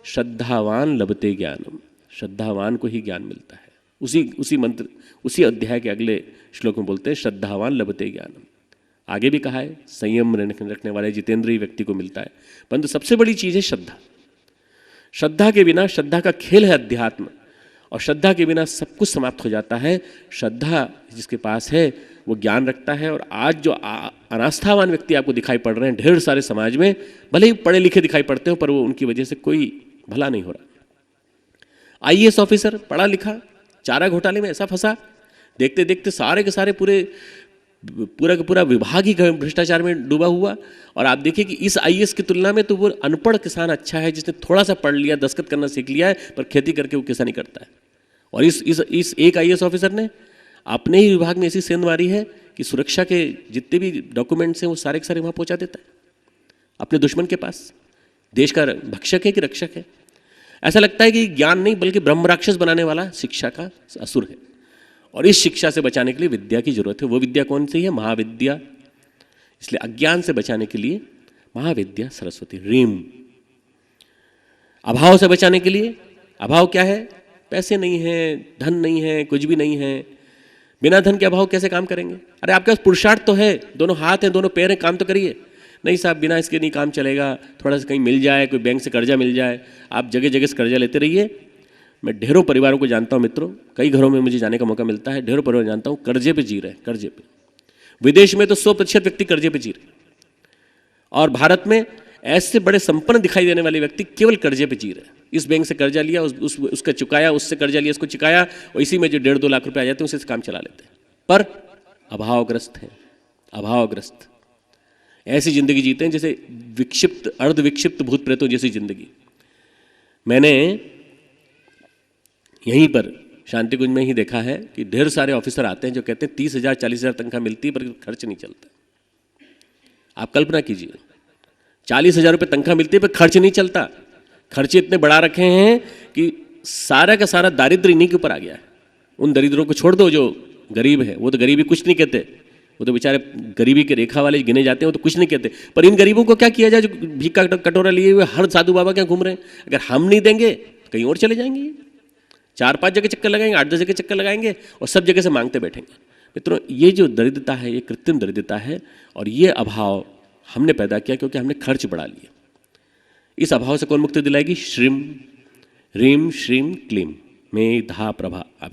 श्रद्धावान लभते ज्ञानम। श्रद्धावान को ही ज्ञान मिलता है। उसी मंत्र, उसी अध्याय के अगले श्लोक में बोलते हैं श्रद्धावान लभते ज्ञानम। आगे भी कहा है संयम रखने वाले जितेंद्रिय व्यक्ति को मिलता है। परंतु सबसे बड़ी चीज है श्रद्धा। श्रद्धा के बिना, श्रद्धा का खेल है अध्यात्म, और श्रद्धा के बिना सब कुछ समाप्त हो जाता है। श्रद्धा जिसके पास है वो ज्ञान रखता है। और आज जो अनास्थावान व्यक्ति आपको दिखाई पड़ रहे हैं ढेर सारे समाज में, भले ही पढ़े लिखे दिखाई पड़ते हो, पर वो उनकी वजह से कोई भला नहीं हो रहा। आईएएस ऑफिसर पढ़ा लिखा, चारा घोटाले में ऐसा फंसा, देखते देखते सारे के सारे पूरा का पूरा विभाग ही भ्रष्टाचार में डूबा हुआ। और आप देखिए कि इस आईएएस की तुलना में तो वो अनपढ़ किसान अच्छा है, जिसने थोड़ा सा पढ़ लिया, दस्तखत करना सीख लिया है, पर खेती करके वो किसानी करता है। और इस एक आईएएस ऑफिसर ने अपने ही विभाग में ऐसी सेंध मारी है कि सुरक्षा के जितने भी डॉक्यूमेंट्स हैं वो सारे के सारे वहाँ पहुँचा देता है अपने दुश्मन के पास। देश का भक्षक है कि रक्षक है? ऐसा लगता है कि ज्ञान नहीं बल्कि ब्रह्म राक्षस बनाने वाला शिक्षा का असुर है। और इस शिक्षा से बचाने के लिए विद्या की जरूरत है। वो विद्या कौन सी है? महाविद्या। इसलिए अज्ञान से बचाने के लिए महाविद्या सरस्वती रीम। अभाव से बचाने के लिए, अभाव क्या है? पैसे नहीं है, धन नहीं है, कुछ भी नहीं है। बिना धन के अभाव कैसे काम करेंगे? अरे आपके पास पुरुषार्थ तो है, दोनों हाथ हैं, दोनों पैर हैं, काम तो करिए। नहीं साहब, बिना इसके नहीं काम चलेगा, थोड़ा सा कहीं मिल जाए, कोई बैंक से कर्जा मिल जाए, आप जगह जगह से कर्जा लेते रहिए। मैं ढेरों परिवारों को जानता हूँ मित्रों, कई घरों में मुझे जाने का मौका मिलता है, ढेरों परिवार जानता हूँ कर्जे पे जी रहे हैं, कर्जे पे। विदेश में तो 100% व्यक्ति कर्जे पे जी रहे हैं, और भारत में ऐसे बड़े संपन्न दिखाई देने वाले व्यक्ति केवल कर्जे पे जी रहे हैं। इस बैंक से कर्जा लिया, उसका चुकाया, उससे कर्जा लिया, उसको चुकाया, और इसी में जो 1.5-2 लाख रुपए आ जाते हैं उसे काम चला लेते हैं। पर अभावग्रस्त है, अभावग्रस्त। ऐसी जिंदगी जीते हैं जैसे विक्षिप्त, अर्ध विक्षिप्त भूत प्रेतों जैसी जिंदगी। मैंने यहीं पर शांति कुंज में ही देखा है कि ढेर सारे ऑफिसर आते हैं जो कहते हैं 30,000 40,000 तनख्वाह मिलती है पर खर्च नहीं चलता। आप कल्पना कीजिए, 40,000 रुपये तनख्वाह मिलती है पर खर्च नहीं चलता। खर्चे इतने बढ़ा रखे हैं कि सारा का सारा दारिद्र्य इन्हीं के ऊपर आ गया है। उन दरिद्रों को छोड़ दो जो गरीब है, वो तो गरीबी कुछ नहीं कहते, वो तो बेचारे गरीबी के रेखा वाले गिने जाते हैं, वो तो कुछ नहीं कहते। पर इन गरीबों को क्या किया जाए जो भीख का कटोरा लिए हुए हर साधु बाबा क्या घूम रहे हैं? अगर हम नहीं देंगे तो कहीं और चले जाएंगे, 4-5 जगह चक्कर लगाएंगे, 8-10 जगह चक्कर लगाएंगे, और सब जगह से मांगते बैठेंगे। मित्रों, ये जो दरिद्रता है ये कृत्रिम दरिद्रता है, और ये अभाव हमने पैदा किया क्योंकि हमने खर्च बढ़ा लिया। इस अभाव से कौन मुक्ति दिलाएगी? श्रीम ह्रीम श्रीम क्लीम मेधा प्रभा। आप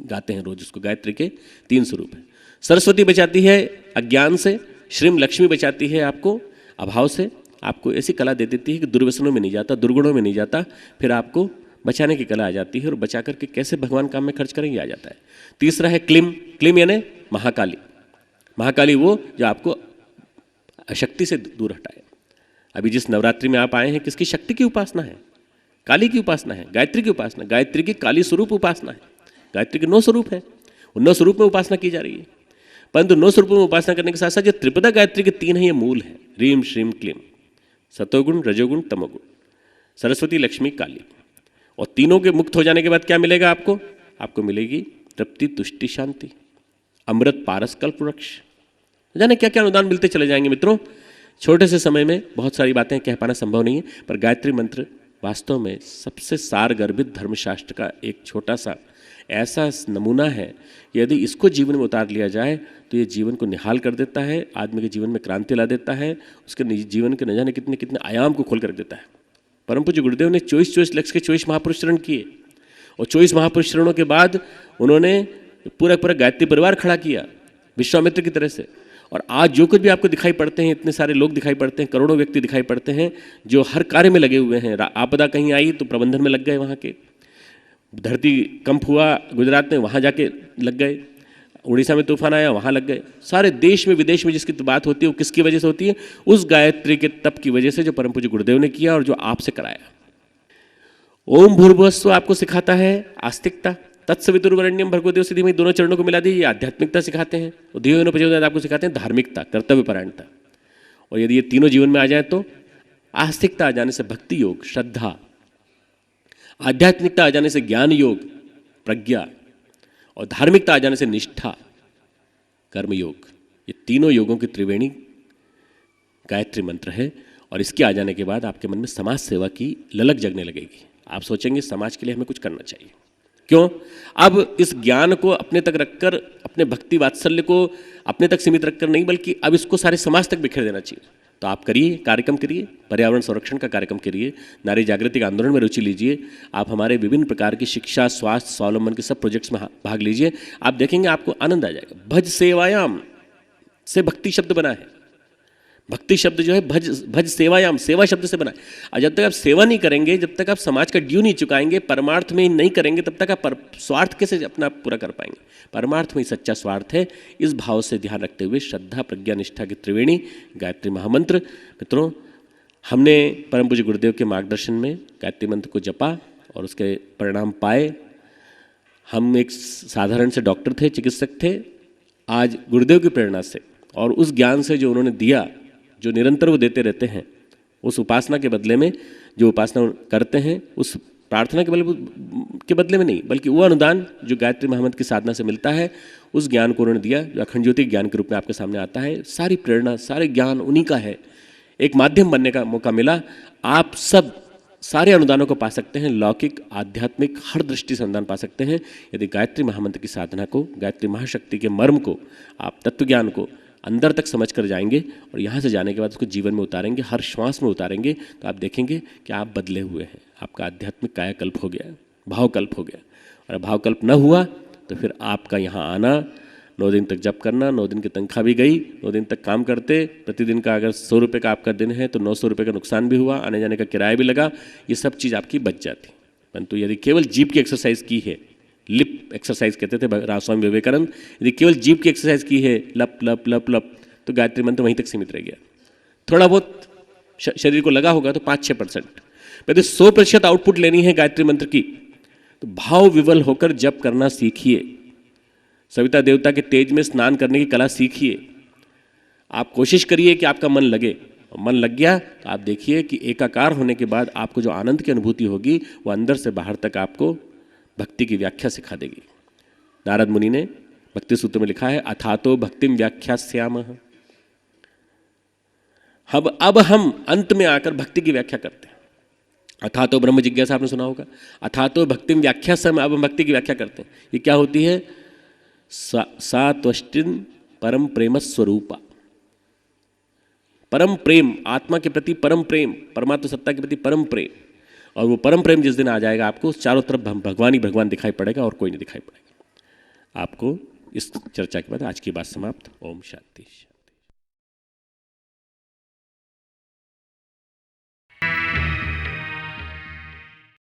गाते हैं रोज उसको। गायत्री के 3 स्वरूप हैं। सरस्वती बचाती है अज्ञान से, श्रीम लक्ष्मी बचाती है आपको अभाव से, आपको ऐसी कला दे देती है कि दुर्व्यसनों में नहीं जाता, दुर्गुणों में नहीं जाता, फिर आपको बचाने की कला आ जाती है, और बचा करके कैसे भगवान काम में खर्च करेंगे आ जाता है। तीसरा है क्लीम। क्लीम यानी महाकाली। महाकाली वो जो आपको अशक्ति से दूर हटाए। अभी जिस नवरात्रि में आप आए हैं, किसकी शक्ति की उपासना है? काली की उपासना है, गायत्री की उपासना। गायत्री की काली स्वरूप उपासना है। गायत्री के 9 स्वरूप है, उन 9 स्वरूप में उपासना की जा रही है। परंतु 9 स्वरूपों में उपासना करने के साथ साथ जो त्रिपदा गायत्री के 3 है, ये मूल है। ह्रीम श्रीम क्लीम, सतोगुण रजोगुण तमोगुण, सरस्वती लक्ष्मी काली। और तीनों के मुक्त हो जाने के बाद क्या मिलेगा आपको? आपको मिलेगी तृप्ति तुष्टि शांति, अमृत पारस कल्प वृक्ष। जाने क्या क्या अनुदान मिलते चले जाएंगे मित्रों। छोटे से समय में बहुत सारी बातें कह पाना संभव नहीं है, पर गायत्री मंत्र वास्तव में सबसे सारगर्भित धर्मशास्त्र का एक छोटा सा ऐसा नमूना है कि यदि इसको जीवन में उतार लिया जाए तो ये जीवन को निहाल कर देता है, आदमी के जीवन में क्रांति ला देता है, उसके जीवन के न जाने कितने कितने आयाम को खोल कर देता है। परम पूज्य गुरुदेव ने 24 लक्ष के 24 महापुरुष चरण किए, और 24 महापुरुष चरणों के बाद उन्होंने पूरा गायत्री परिवार खड़ा किया विश्वामित्र की तरह से। और आज जो कुछ भी आपको दिखाई पड़ते हैं, इतने सारे लोग दिखाई पड़ते हैं, करोड़ों व्यक्ति दिखाई पड़ते हैं जो हर कार्य में लगे हुए हैं। आपदा कहीं आई तो प्रबंधन में लग गए, वहाँ के धरती कंप हुआ गुजरात में, वहाँ जाके लग गए, उड़ीसा में तूफान आया वहाँ लग गए। सारे देश में विदेश में जिसकी बात होती है वो किसकी वजह से होती है? उस गायत्री के तप की वजह से जो परम पूज्य गुरुदेव ने किया और जो आपसे कराया। ओम भूर्भुवस्सु आपको सिखाता है आस्तिकता, तत्सवितुर्वरेण्यम भर्गो देवस्य धीमहि, दोनों चरणों को मिला दी, ये आध्यात्मिकता सिखाते हैं। और धियो न प्रचोदयात् आपको सिखाते हैं धार्मिकता, कर्तव्यपरायणता। और यदि ये तीनों जीवन में आ जाए तो आस्तिकता आ जाने से भक्ति योग श्रद्धा, आध्यात्मिकता आ जाने से ज्ञान योग प्रज्ञा, और धार्मिकता आ जाने से निष्ठा कर्म योग। ये तीनों योगों की त्रिवेणी गायत्री मंत्र है। और इसके आ जाने के बाद आपके मन में समाज सेवा की ललक जगने लगेगी। आप सोचेंगे समाज के लिए हमें कुछ करना चाहिए। क्यों? अब इस ज्ञान को अपने तक रखकर, अपने भक्ति वात्सल्य को अपने तक सीमित रखकर नहीं, बल्कि अब इसको सारे समाज तक बिखेर देना चाहिए। तो आप करिए, कार्यक्रम करिए, पर्यावरण संरक्षण का कार्यक्रम करिए, नारी जागृति के आंदोलन में रुचि लीजिए। आप हमारे विभिन्न प्रकार की शिक्षा, स्वास्थ्य, स्वावलंबन के सब प्रोजेक्ट्स में भाग लीजिए। आप देखेंगे आपको आनंद आ जाएगा। भज सेवायाम से भक्ति शब्द बना है। भक्ति शब्द जो है भज सेवायाम, सेवा शब्द से बना है। और जब तक आप सेवा नहीं करेंगे, जब तक आप समाज का ड्यू नहीं चुकाएंगे, परमार्थ में नहीं करेंगे, तब तक आप स्वार्थ कैसे अपना पूरा कर पाएंगे? परमार्थ में ही सच्चा स्वार्थ है। इस भाव से ध्यान रखते हुए श्रद्धा प्रज्ञा निष्ठा की त्रिवेणी गायत्री महामंत्र। मित्रों, हमने परम पूज्य गुरुदेव के मार्गदर्शन में गायत्री मंत्र को जपा और उसके परिणाम पाए। हम एक साधारण से डॉक्टर थे, चिकित्सक थे। आज गुरुदेव की प्रेरणा से और उस ज्ञान से जो उन्होंने दिया, जो निरंतर वो देते रहते हैं, उस उपासना के बदले में, जो उपासना करते हैं उस प्रार्थना के बदले में नहीं, बल्कि वो अनुदान जो गायत्री महामंत्र की साधना से मिलता है, उस ज्ञान को उन्होंने दिया जो अखंड ज्योति ज्ञान के रूप में आपके सामने आता है। सारी प्रेरणा, सारे ज्ञान उन्हीं का है। एक माध्यम बनने का मौका मिला। आप सब सारे अनुदानों को पा सकते हैं, लौकिक आध्यात्मिक हर दृष्टि से अनुदान पा सकते हैं यदि गायत्री महामंत्र की साधना को, गायत्री महाशक्ति के मर्म को, आप तत्व ज्ञान को अंदर तक समझ कर जाएंगे और यहाँ से जाने के बाद उसको जीवन में उतारेंगे, हर श्वास में उतारेंगे, तो आप देखेंगे कि आप बदले हुए हैं। आपका आध्यात्मिक कायाकल्प हो गया, भावकल्प हो गया। और भावकल्प न हुआ तो फिर आपका यहाँ आना, 9 दिन तक जप करना, 9 दिन की तनख्वाह भी गई, 9 दिन तक काम करते, प्रतिदिन का अगर 100 रुपये का आपका दिन है तो 900 रुपये का नुकसान भी हुआ, आने जाने का किराया भी लगा, ये सब चीज़ आपकी बच जाती। परंतु यदि केवल जीभ की एक्सरसाइज की है, लिप एक्सरसाइज कहते थे स्वामी विवेकानंद, यदि केवल जीभ की एक्सरसाइज की है, लप लप लप लप, तो गायत्री मंत्र वहीं तक सीमित रह गया। थोड़ा बहुत शरीर को लगा होगा तो 5-6%। यदि 100% आउटपुट लेनी है गायत्री मंत्र की, तो भाव विवल होकर जप करना सीखिए। सविता देवता के तेज में स्नान करने की कला सीखिए। आप कोशिश करिए कि आपका मन लगे, और मन लग गया तो आप देखिए कि एकाकार होने के बाद आपको जो आनंद की अनुभूति होगी वो अंदर से बाहर तक आपको भक्ति की व्याख्या सिखा देगी। नारद मुनि ने भक्ति सूत्र में लिखा है, अथातो भक्तिम व्याख्यास्यामः। अब हम अंत में आकर भक्ति की व्याख्या करते हैं। अथातो ब्रह्म जिज्ञासा आपने सुना होगा, अथातो भक्तिम व्याख्यास्यामः। अब हम भक्ति की व्याख्या करते हैं। ये क्या होती है? सा त्वष्टिन परम प्रेम स्वरूपा। परम प्रेम, आत्मा के प्रति परम प्रेम, परमात्मा सत्ता के प्रति परम प्रेम। और वो परम प्रेम जिस दिन आ जाएगा, आपको चारों तरफ भगवान ही भगवान दिखाई पड़ेगा और कोई नहीं दिखाई पड़ेगा आपको। इस चर्चा के बाद आज की बात समाप्त। ओम शांति।